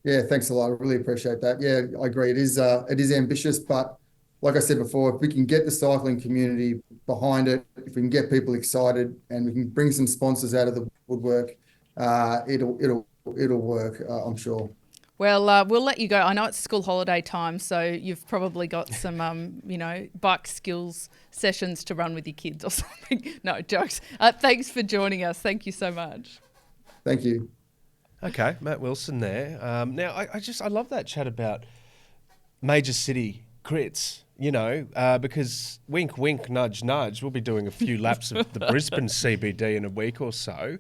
Yeah, thanks a lot. I really appreciate that. Yeah, I agree. It is ambitious, but like I said before, if we can get the cycling community behind it, if we can get people excited, and we can bring some sponsors out of the woodwork, it'll work. I'm sure. Well, we'll let you go. I know it's school holiday time, so you've probably got some, bike skills sessions to run with your kids or something. No, jokes. Thanks for joining us. Thank you so much. Thank you. Okay, Matt Wilson there. Now, I love that chat about major city crits, because wink, wink, nudge, nudge, we'll be doing a few laps of the Brisbane CBD in a week or so.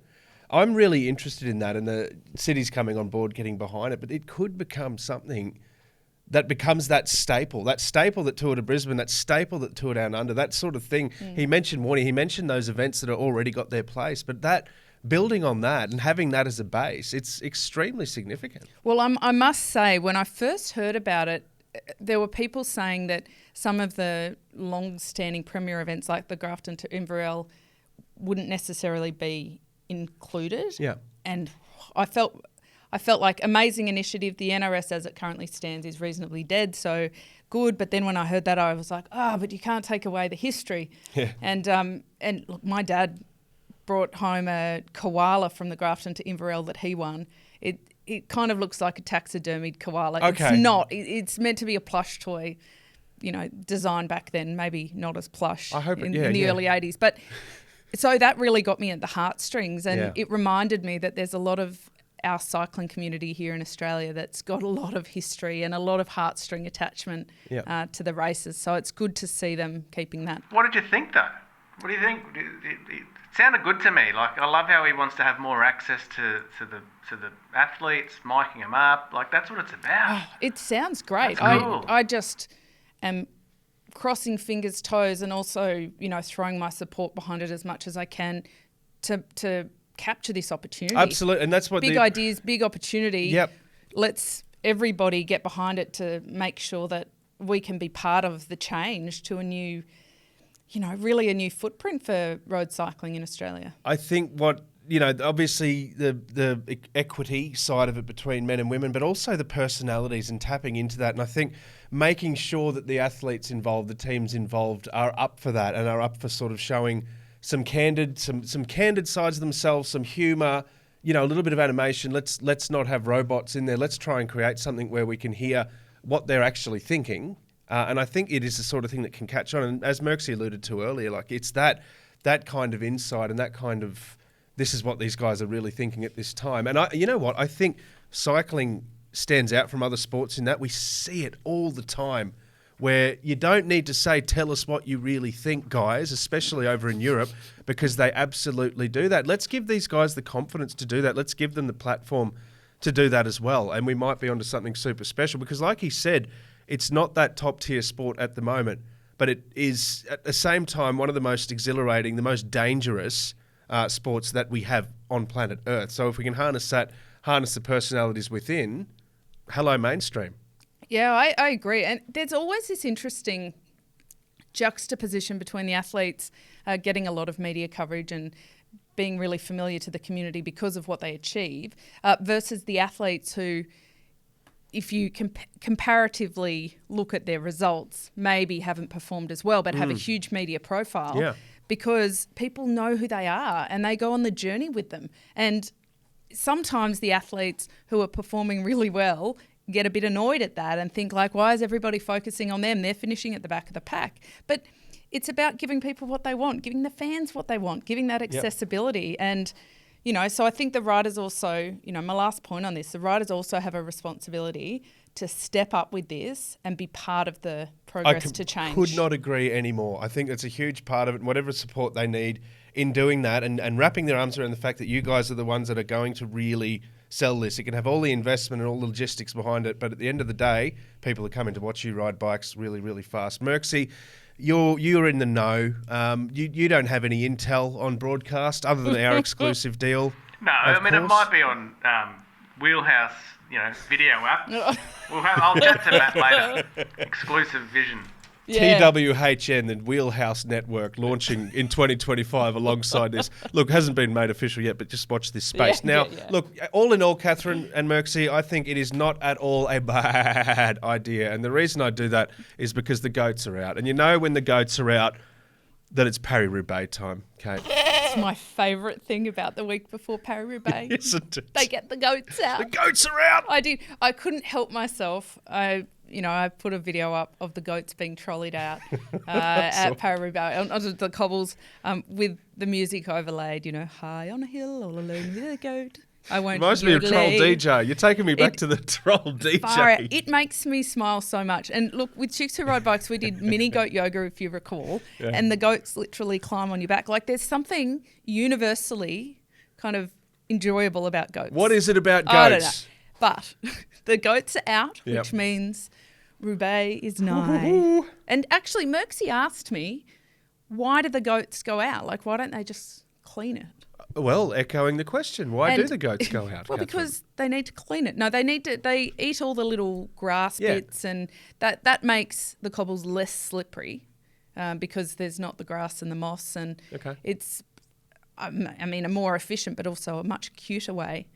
I'm really interested in that, and the city's coming on board, getting behind it, but it could become something that becomes that staple that Tour de Brisbane, that staple that Tour Down Under, that sort of thing. He mentioned Warnie, he mentioned those events that have already got their place, but that building on that and having that as a base, it's extremely significant. Well, I must say, when I first heard about it, there were people saying that some of the long-standing premier events like the Grafton to Inverell wouldn't necessarily be included. Yeah. And I felt like amazing initiative. The NRS as it currently stands is reasonably dead, so good. But then when I heard that, I was like, but you can't take away the history. Yeah. And look, my dad brought home a koala from the Grafton to Inverell that he won. It kind of looks like a taxidermied koala. Okay. It's not. It's meant to be a plush toy, designed back then, maybe not as plush in the early 80s. But so that really got me at the heartstrings, and it reminded me that there's a lot of our cycling community here in Australia that's got a lot of history and a lot of heartstring attachment to the races. So it's good to see them keeping that. What did you think, though? What do you think? It sounded good to me. Like, I love how he wants to have more access to the athletes, miking them up. Like, that's what it's about. Oh, it sounds great. That's cool. I just am crossing fingers, toes, and also, throwing my support behind it as much as I can to capture this opportunity. Absolutely, and that's what big ideas, big opportunity. Yep. Let's everybody get behind it to make sure that we can be part of the change to a new, really a new footprint for road cycling in Australia. I think obviously the equity side of it between men and women, but also the personalities and tapping into that. And I think making sure that the athletes involved, the teams involved are up for that and are up for sort of showing some candid sides of themselves, some humour, a little bit of animation. Let's not have robots in there. Let's try and create something where we can hear what they're actually thinking. And I think it is the sort of thing that can catch on. And as Merksy alluded to earlier, like it's that kind of insight and that kind of, this is what these guys are really thinking at this time. And I think cycling stands out from other sports in that we see it all the time, where you don't need to say, tell us what you really think, guys, especially over in Europe, because they absolutely do that. Let's give these guys the confidence to do that. Let's give them the platform to do that as well. And we might be onto something super special because, like he said, it's not that top tier sport at the moment, but it is at the same time one of the most exhilarating, the most dangerous sports that we have on planet Earth. So if we can harness the personalities within, hello mainstream. Yeah, I agree. And there's always this interesting juxtaposition between the athletes getting a lot of media coverage and being really familiar to the community because of what they achieve versus the athletes who, if you comparatively look at their results, maybe haven't performed as well but have a huge media profile because people know who they are and they go on the journey with them. And sometimes the athletes who are performing really well get a bit annoyed at that and think like, why is everybody focusing on them? They're finishing at the back of the pack. But it's about giving people what they want, giving the fans what they want, giving that accessibility. And, you know, so I think the riders also, you know, my last point on this, the riders also have a responsibility to step up with this and be part of the progress to change. I could not agree anymore. I think it's a huge part of it, and whatever support they need in doing that and wrapping their arms around the fact that you guys are the ones that are going to really sell this. It can have all the investment and all the logistics behind it, but at the end of the day, people are coming to watch you ride bikes really, really fast. Merksy, you're in the know. You don't have any intel on broadcast other than our exclusive deal. No, I mean, it might be on Wheelhouse, you know, video app. I'll chat to Matt later. Exclusive vision. Yeah. TWHN, the Wheelhouse Network, launching in 2025 alongside this. Look, hasn't been made official yet, but just watch this space. Look, all in all, Catherine and Merksy, I think it is not at all a bad idea. And the reason I do that is because the goats are out. And you know when the goats are out that it's Paris-Roubaix time, Kate. It's my favourite thing about the week before Paris-Roubaix. Isn't it? They get the goats out. The goats are out! I couldn't help myself. I put a video up of the goats being trolleyed out at Paris-Roubaix onto the cobbles with the music overlaid, you know, high on a hill all alone with a goat. I won't Reminds me of Troll DJ. You're taking me back to the Troll DJ. It makes me smile so much. And look, with Chicks Who Ride Bikes, we did mini goat yoga, if you recall, and the goats literally climb on your back. Like there's something universally kind of enjoyable about goats. What is it about goats? I don't know. But the goats are out, which means Roubaix is nigh. And actually, Merksy asked me, why do the goats go out? Like, why don't they just clean it? Well, echoing the question, why do the goats go out? Well, because they need to clean it. No, they eat all the little grass bits, and that makes the cobbles less slippery because there's not the grass and the moss, and it's, I mean, a more efficient but also a much cuter way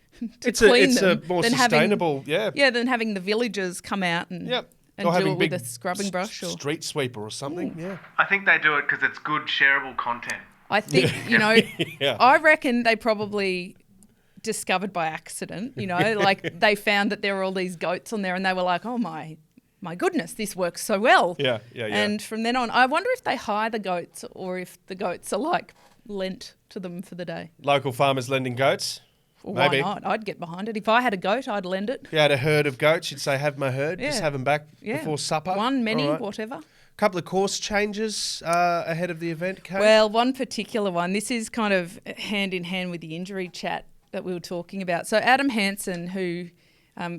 to clean them. It's a more sustainable, than having the villagers come out and do it with a scrubbing brush. Or street sweeper or something, I think they do it because it's good shareable content. I think, I reckon they probably discovered by accident, like they found that there were all these goats on there and they were like, oh my goodness, this works so well. Yeah. And from then on, I wonder if they hire the goats or if the goats are like lent to them for the day. Local farmers lending goats? Well, maybe. Why not? I'd get behind it. If I had a goat, I'd lend it. If you had a herd of goats, you'd say, have my herd, just have them back before supper. One, many, whatever. Couple of course changes ahead of the event, Kate? Well, one particular one. This is kind of hand in hand with the injury chat that we were talking about. So Adam Hansen, who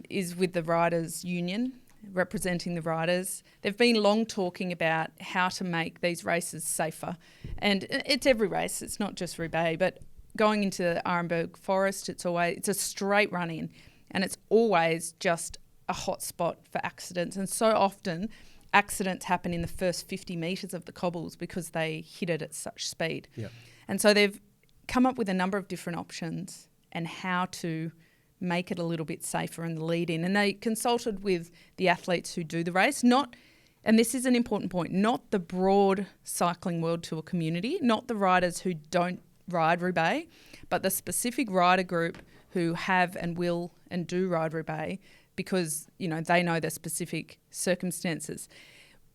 is with the Riders Union, representing the riders, they've been long talking about how to make these races safer. And it's every race. It's not just Roubaix, but going into the Arenberg Forest, it's a straight run in, and it's always just a hot spot for accidents. And so often accidents happen in the first 50 metres of the cobbles because they hit it at such speed. Yeah. And so they've come up with a number of different options and how to make it a little bit safer in the lead in. And they consulted with the athletes who do the race, and this is an important point, not the broad cycling world tour community, not the riders who don't ride Roubaix, but the specific rider group who have and will and do ride Roubaix because, they know the specific circumstances.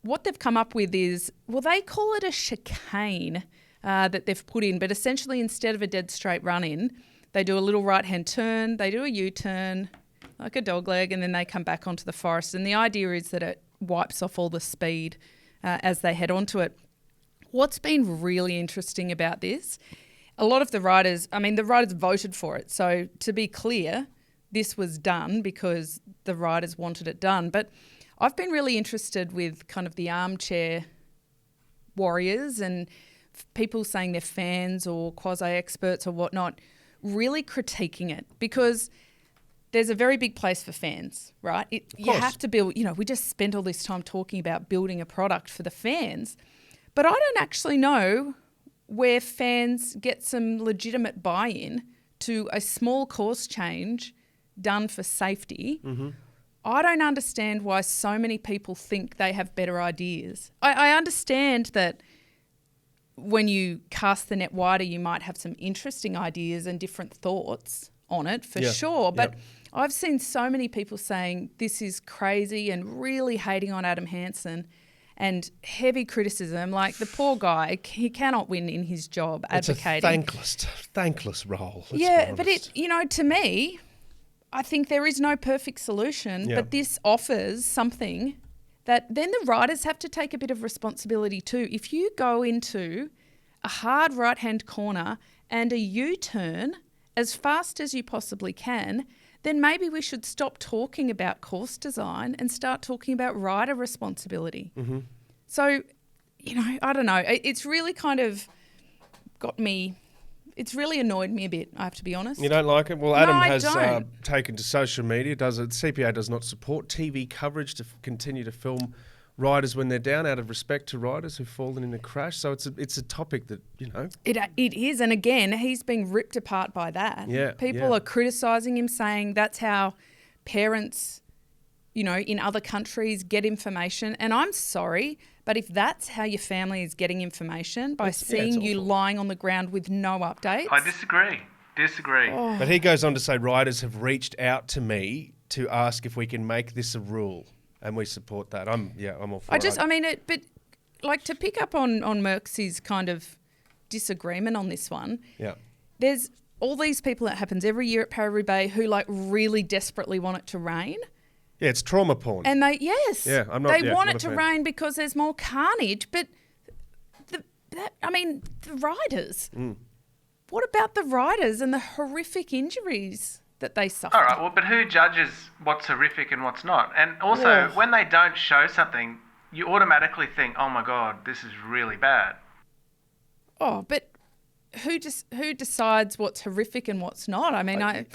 What they've come up with is, they call it a chicane that they've put in, but essentially instead of a dead straight run in, they do a little right-hand turn, they do a U-turn, like a dogleg, and then they come back onto the forest. And the idea is that it wipes off all the speed as they head onto it. What's been really interesting about this, a lot of the riders voted for it. So to be clear, this was done because the riders wanted it done. But I've been really interested with kind of the armchair warriors and people saying they're fans or quasi-experts or whatnot, really critiquing it, because there's a very big place for fans, right? You have to build, we just spent all this time talking about building a product for the fans, but I don't actually know where fans get some legitimate buy-in to a small course change done for safety. Mm-hmm. I don't understand why so many people think they have better ideas. I understand that when you cast the net wider, you might have some interesting ideas and different thoughts on it, for sure. But I've seen so many people saying this is crazy and really hating on Adam Hansen and heavy criticism. Like, the poor guy, he cannot win in his job advocating. It's a thankless role. But to me, I think there is no perfect solution, but this offers something that then the riders have to take a bit of responsibility too. If you go into a hard right-hand corner and a U-turn as fast as you possibly can, then maybe we should stop talking about course design and start talking about rider responsibility. Mm-hmm. So, I don't know. It's really kind of got me... It's really annoyed me a bit, I have to be honest. You don't like it? Well, Adam has don't. taken to social media. CPA does not support TV coverage to continue to film riders when they're down, out of respect to riders who've fallen in a crash. So it's a topic that, It is. And again, he's being ripped apart by that. Yeah. People are criticising him, saying that's how parents, in other countries get information. And I'm sorry, but if that's how your family is getting information, by seeing you lying on the ground with no updates... I disagree. Oh. But he goes on to say riders have reached out to me to ask if we can make this a rule, and we support that. I'm all for it. But to pick up on Merckx's kind of disagreement on this one, there's all these people that happens every year at Paris-Roubaix who really desperately want it to rain. Yeah, it's trauma porn. And they want it to rain because there's more carnage. But the riders. What about the riders and the horrific injuries that they suffer? All right, well, but who judges what's horrific and what's not? And also, when they don't show something, you automatically think, oh my God, this is really bad. Oh, but who decides what's horrific and what's not? I mean, I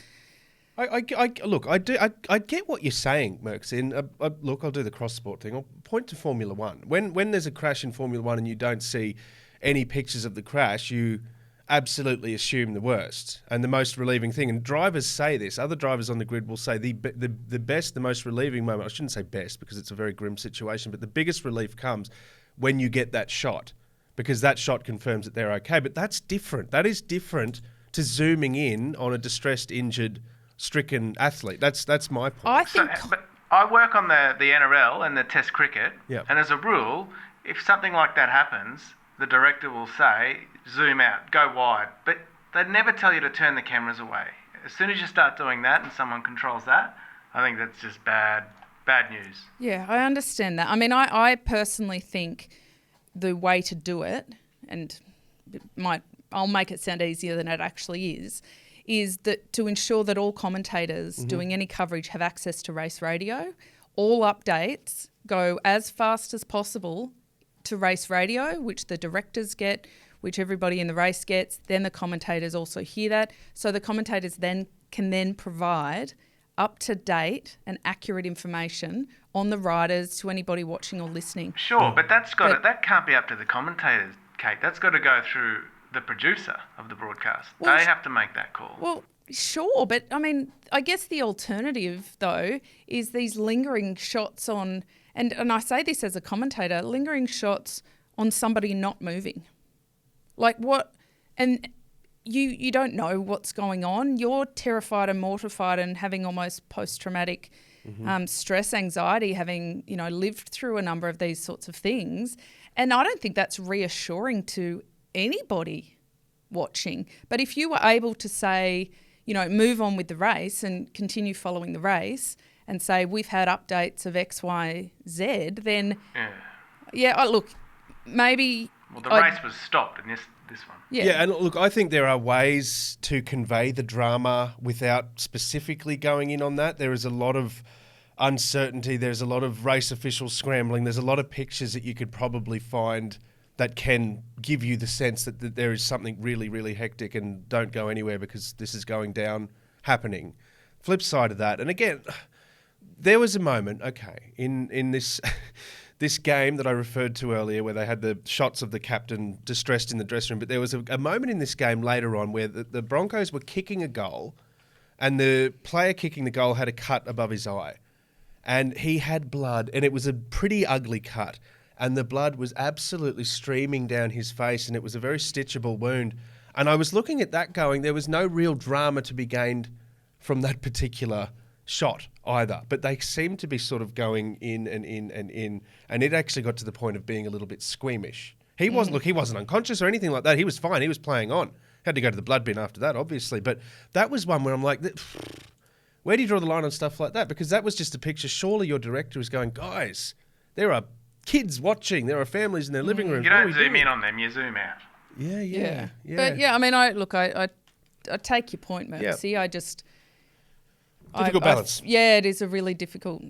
get what you're saying, Merckx. I'll do the cross sport thing. I'll point to Formula One. When there's a crash in Formula One and you don't see any pictures of the crash, you absolutely assume the worst and the most relieving thing. And drivers say this. Other drivers on the grid will say the best, the most relieving moment. I shouldn't say best because it's a very grim situation, but the biggest relief comes when you get that shot, because that shot confirms that they're okay. But that's different. That is different to zooming in on a distressed, injured, stricken athlete. That's my point. But I work on the NRL and the Test cricket, and as a rule, if something like that happens, the director will say, zoom out, go wide. But they never tell you to turn the cameras away. As soon as you start doing that and someone controls that, I think that's just bad news. Yeah, I understand that. I mean, I personally think the way to do it, and I'll make it sound easier than it actually is that to ensure that all commentators doing any coverage have access to race radio. All updates go as fast as possible to race radio, which the directors get, which everybody in the race gets. Then the commentators also hear that. So the commentators can provide up-to-date and accurate information on the riders to anybody watching or listening. Sure, but that can't be up to the commentators, Kate. That's got to go through the producer of the broadcast. Well, they have to make that call. Well, sure, but I mean, I guess the alternative though is these lingering shots on, and I say this as a commentator, lingering shots on somebody not moving. Like what? And you don't know what's going on. You're terrified and mortified and having almost post-traumatic stress, anxiety, having lived through a number of these sorts of things. And I don't think that's reassuring to anybody watching. But if you were able to say, move on with the race and continue following the race and say, we've had updates of X, Y, Z, then, look, maybe... Well, the race was stopped in this one. Yeah, and look, I think there are ways to convey the drama without specifically going in on that. There is a lot of uncertainty. There's a lot of race officials scrambling. There's a lot of pictures that you could probably find that can give you the sense that there is something really, really hectic and don't go anywhere because this is going down, happening. Flip side of that, and again, there was a moment, in this this game that I referred to earlier where they had the shots of the captain distressed in the dressing room, but there was a moment in this game later on where the Broncos were kicking a goal and the player kicking the goal had a cut above his eye and he had blood and it was a pretty ugly cut. And the blood was absolutely streaming down his face and it was a very stitchable wound. And I was looking at that going, there was no real drama to be gained from that particular shot either. But they seemed to be sort of going in and in and in. And it actually got to the point of being a little bit squeamish. He wasn't unconscious or anything like that. He was fine. He was playing on. Had to go to the blood bin after that, obviously. But that was one where I'm like, where do you draw the line on stuff like that? Because that was just a picture. Surely your director is going, guys, there are kids watching. There are families in their living rooms. You don't zoom in on them, you zoom out. Yeah. But yeah, I mean, I take your point, Mercy. Yeah. I just difficult balance. It is a really difficult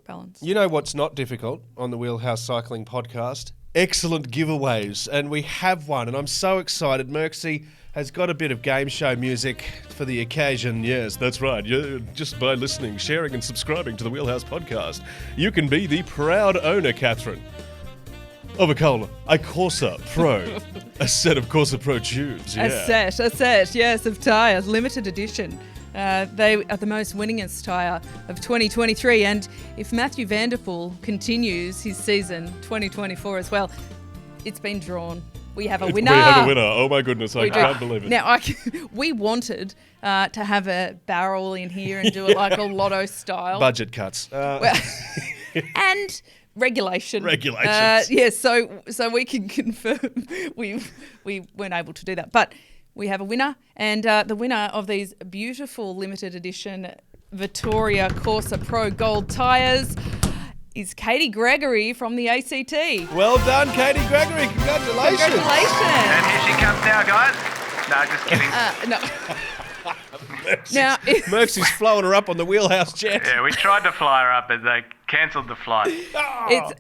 balance. You know what's not difficult on the Wheelhouse Cycling podcast? Excellent giveaways, and we have one, and I'm so excited. Mercy has got a bit of game show music for the occasion. Yes, that's right. Just by listening, sharing and subscribing to the Wheelhouse podcast, you can be the proud owner, Catherine, of a Corsa Pro, a set of Corsa Pro tubes. Yeah. A set, yes, of tyres, limited edition. They are the most winningest tyre of 2023, and if Matthew van der Poel continues his season 2024 as well, it's been drawn. We have a winner. We have a winner. Oh my goodness, I can't believe it. Now, we wanted to have a barrel in here and do it like a lotto style. Budget cuts. And regulations. So we can confirm we weren't able to do that. But we have a winner, and the winner of these beautiful limited edition Vittoria Corsa Pro Gold tyres is Katie Gregory from the ACT. Well done, Katie Gregory. Congratulations. And here she comes now, guys. No, just kidding. No. Mercy's flowing her up on the Wheelhouse jet. Yeah, we tried to fly her up, but they cancelled the flight.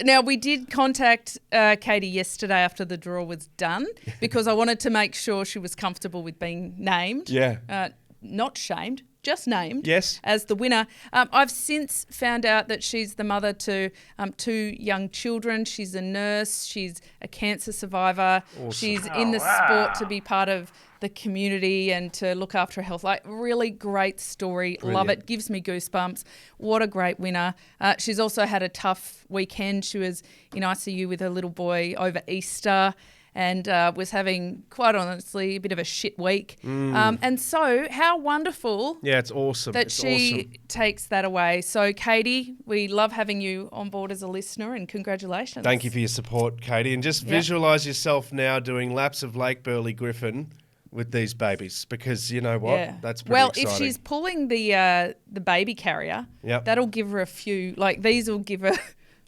Now, we did contact Katie yesterday after the draw was done because I wanted to make sure she was comfortable with being named. Yeah. Not shamed, just named. Yes. As the winner. I've since found out that she's the mother to 2 young children. She's a nurse. She's a cancer survivor. Awesome. She's in the sport to be part of the community and to look after her health. Like, really great story. Brilliant. Love it. Gives me goosebumps. What a great winner. She's also had a tough weekend. She was in ICU with her little boy over Easter and was having, quite honestly, a bit of a shit week. And so, how wonderful. Yeah, it's awesome. That she takes that away. So, Katie, we love having you on board as a listener, and congratulations. Thank you for your support, Katie. And just visualise yourself now doing laps of Lake Burley Griffin with these babies, because you know what? Yeah. That's pretty exciting. Well, if she's pulling the baby carrier, that'll give her a few, like these will give her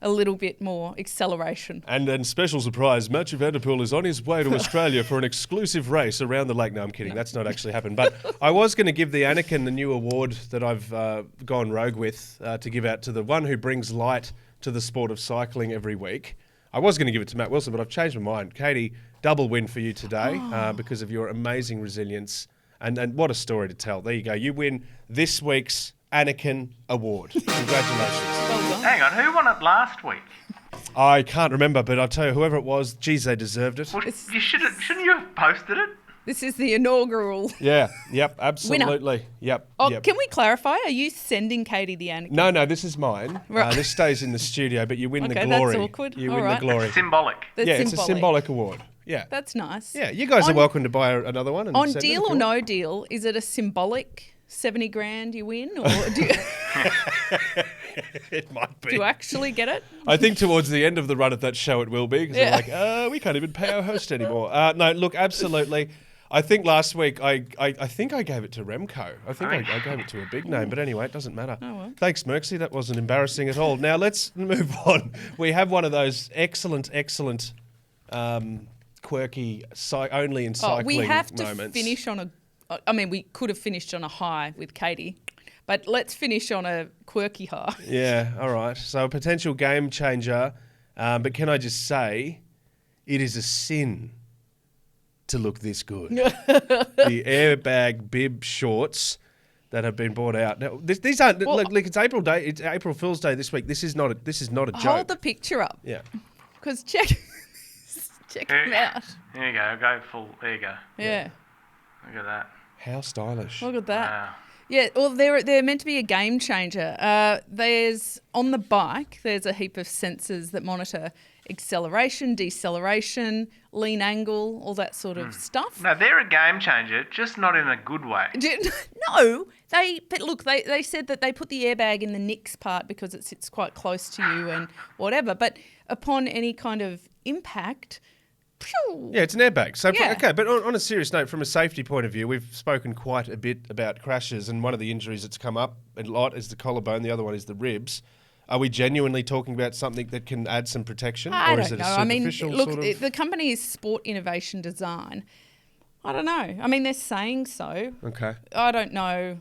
a little bit more acceleration. And then special surprise, Matthew van der Poel is on his way to Australia for an exclusive race around the lake. No, I'm kidding. That's not actually happened. But I was going to give the Anakin the new award that I've gone rogue with to give out to the one who brings light to the sport of cycling every week. I was going to give it to Matt Wilson, but I've changed my mind. Katie, double win for you today because of your amazing resilience. And what a story to tell. There you go. You win this week's Anakin Award. Congratulations. Well done. Hang on, who won it last week? I can't remember, but I'll tell you, whoever it was, geez, they deserved it. Well, shouldn't you have posted it? This is the inaugural. Yeah, yep, absolutely. Winner. Yep. Oh, yep. Can we clarify? Are you sending Katie the Anakin? No, this is mine. Right. This stays in the studio, but you win the Okay, glory. that's awkward. You All win right. the glory. It's symbolic. That's It's a symbolic award. Yeah. That's nice. Yeah, you guys are welcome to buy another one. And On send it Deal if or you No want. Deal, is it a symbolic 70 grand you win, or do you, It might be. do you actually get it? I think towards the end of the run of that show it will be, because they're like, we can't even pay our host anymore. No, look, absolutely. I think last week I think I gave it to Remco. I think I gave it to a big name, but anyway, it doesn't matter. Oh, well. Thanks, Merksy. That wasn't embarrassing at all. Now let's move on. We have one of those excellent, quirky, only in cycling we have to moments. finish on a. I mean, we could have finished on a high with Katie, But let's finish on a quirky high. Yeah, all right. So a potential game changer, but can I just say, it is a sin to look this good. The airbag bib shorts that have been brought out. Now, these aren't look. It's April Day. It's April Fool's Day this week. This is not a joke. Hold the picture up. Yeah. Because check them out. There you go. Go full. There you go. Yeah. Look at that. How stylish. Look at that. Wow. Yeah, well, they're meant to be a game changer. There's on the bike, there's a heap of sensors that monitor acceleration, deceleration, lean angle, all that sort of stuff. No, they're a game changer, just not in a good way. No, they said that they put the airbag in the Nix part because it sits quite close to you and whatever. But upon any kind of impact, phew, Yeah, it's an airbag. So, Yeah. okay, but on a serious note, from a safety point of view, we've spoken quite a bit about crashes, and one of the injuries that's come up a lot is the collarbone. The other one is the ribs. Are we genuinely talking about something that can add some protection, I or is don't it know. a I mean, superficial look, sort of? the company is Sport Innovation Design. I don't know. I mean, they're saying so. Okay. I don't know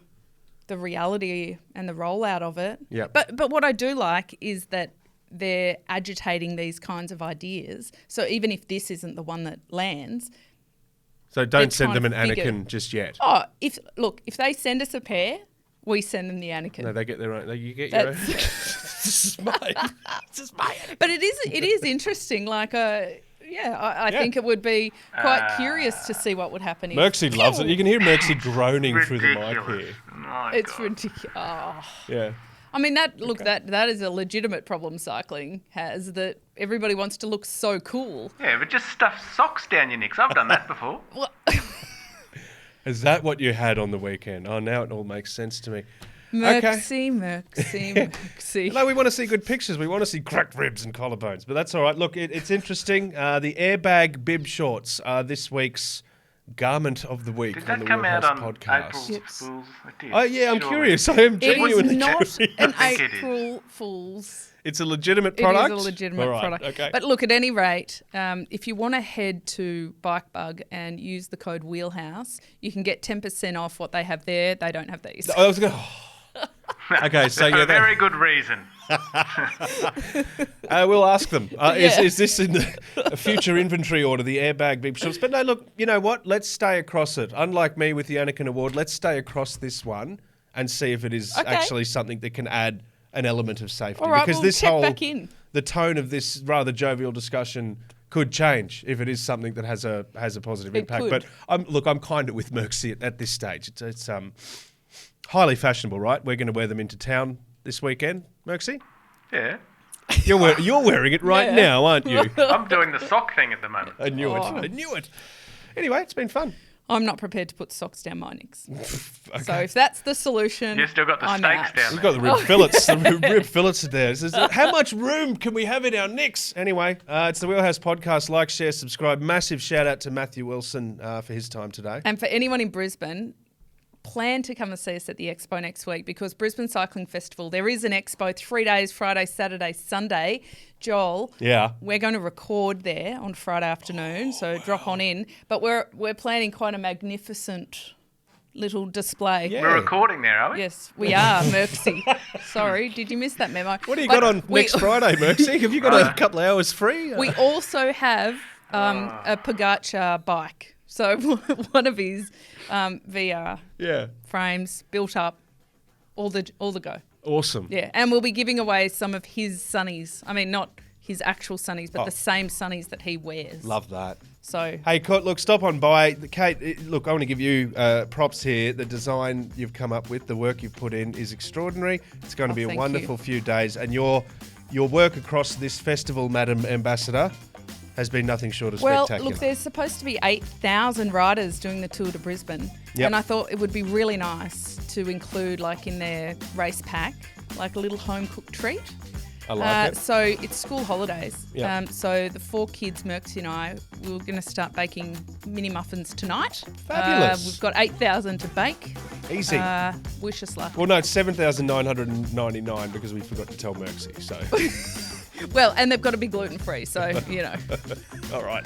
the reality and the rollout of it. Yep. But what I do like is that they're agitating these kinds of ideas. So even if this isn't the one that lands, So don't they're send them an trying to figure- Anakin just yet. oh, if they send us a pair, we send them the Anakin. No, they get their own. You get your own. That's- This is mine. This is mine. But it is interesting. Like, I think it would be quite curious to see what would happen. if- Merksy loves it. You can hear Merksy groaning through the mic Ridiculous. here. My It's God. ridiculous. Oh. Yeah. I mean, that is a legitimate problem cycling has, that everybody wants to look so cool. Yeah, but just stuff socks down your necks. I've done that before. Well, Is that what you had on the weekend? Oh, now it all makes sense to me. Merksy. No, we want to see good pictures. We want to see cracked ribs and collarbones, but that's all right. Look, it's interesting. The airbag bib shorts are this week's garment of the week Did on that the come come out Wheelhouse on podcast. April Fools? It did. Oh yeah, I'm Surely. curious. I am It genuinely is not curious. an I think it is. April Fool's. It's a legitimate product. It is a legitimate All right, product. Okay. But look, at any rate, if you want to head to BikeBug and use the code Wheelhouse, you can get 10% off what they have there. They don't have these. I was going. Okay, so For yeah, a very good reason. we'll ask them. Yeah. Is this in a future inventory order, the airbag bib shorts? But no, look, you know what? Let's stay across it. Unlike me with the Anakin Award, let's stay across this one and see if it is Okay. actually something that can add an element of safety. All right, because we'll this check whole back in. the tone of this rather jovial discussion could change if it is something that has a positive It impact. could. But I'm kind of with Merksy at this stage. It's highly fashionable, right? We're going to wear them into town this weekend, Merksy. Yeah. You're wearing it right Yeah. now, aren't you? I'm doing the sock thing at the moment. I knew it. Oh. I knew it. Anyway, it's been fun. I'm not prepared to put socks down my necks. So if that's the solution, You've still got the I'm steaks out. down We've there. got the rib fillets. The rib fillets are there. It says, how much room can we have in our nicks? Anyway, it's the Wheelhouse Podcast. Like, share, subscribe. Massive shout out to Matthew Wilson for his time today. And for anyone in Brisbane, plan to come and see us at the expo next week, because Brisbane Cycling Festival, there is an expo 3 days, Friday, Saturday, Sunday. Joel, Yeah. we're going to record there on Friday afternoon, so drop on in. But we're planning quite a magnificent little display. Yeah. We're recording there, are we? Yes, we are, Merksy. Sorry, did you miss that memo? What do you But got on next Friday, Merksy? Have you got a couple of hours free? We also have a Pogacar bike. So one of his VR Yeah. frames built up, all the go. Awesome. Yeah, and we'll be giving away some of his sunnies. I mean, not his actual sunnies, but Oh. the same sunnies that he wears. Love that. So Hey, look, stop on by. Kate, look, I want to give you props here. The design you've come up with, the work you've put in is extraordinary. It's going to be a thank wonderful few days. And your work across this festival, Madam Ambassador, has been nothing short of well, spectacular. look, there's supposed to be 8,000 riders doing the Tour de Brisbane. Yep. And I thought it would be really nice to include, like, in their race pack, like a little home-cooked treat. I like it. So it's school holidays. Yep. So the 4 kids, Merksy and I, we're going to start baking mini muffins tonight. Fabulous. We've got 8,000 to bake. Easy. Wish us luck. Well, no, it's 7,999 because we forgot to tell Merksy. So, Well, and they've got to be gluten-free, so, you know. all right.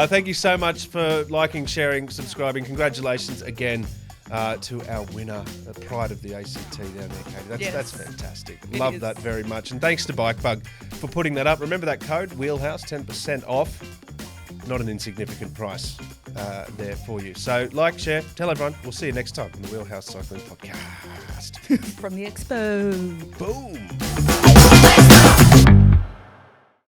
Thank you so much for liking, sharing, subscribing. Congratulations again to our winner, the pride of the ACT down there, Katie. Yes. That's fantastic. It Love is. that very much. And thanks to Bikebug for putting that up. Remember that code, Wheelhouse, 10% off. Not an insignificant price there for you. So like, share, tell everyone. We'll see you next time on the Wheelhouse Cycling Podcast. From the expo. Boom.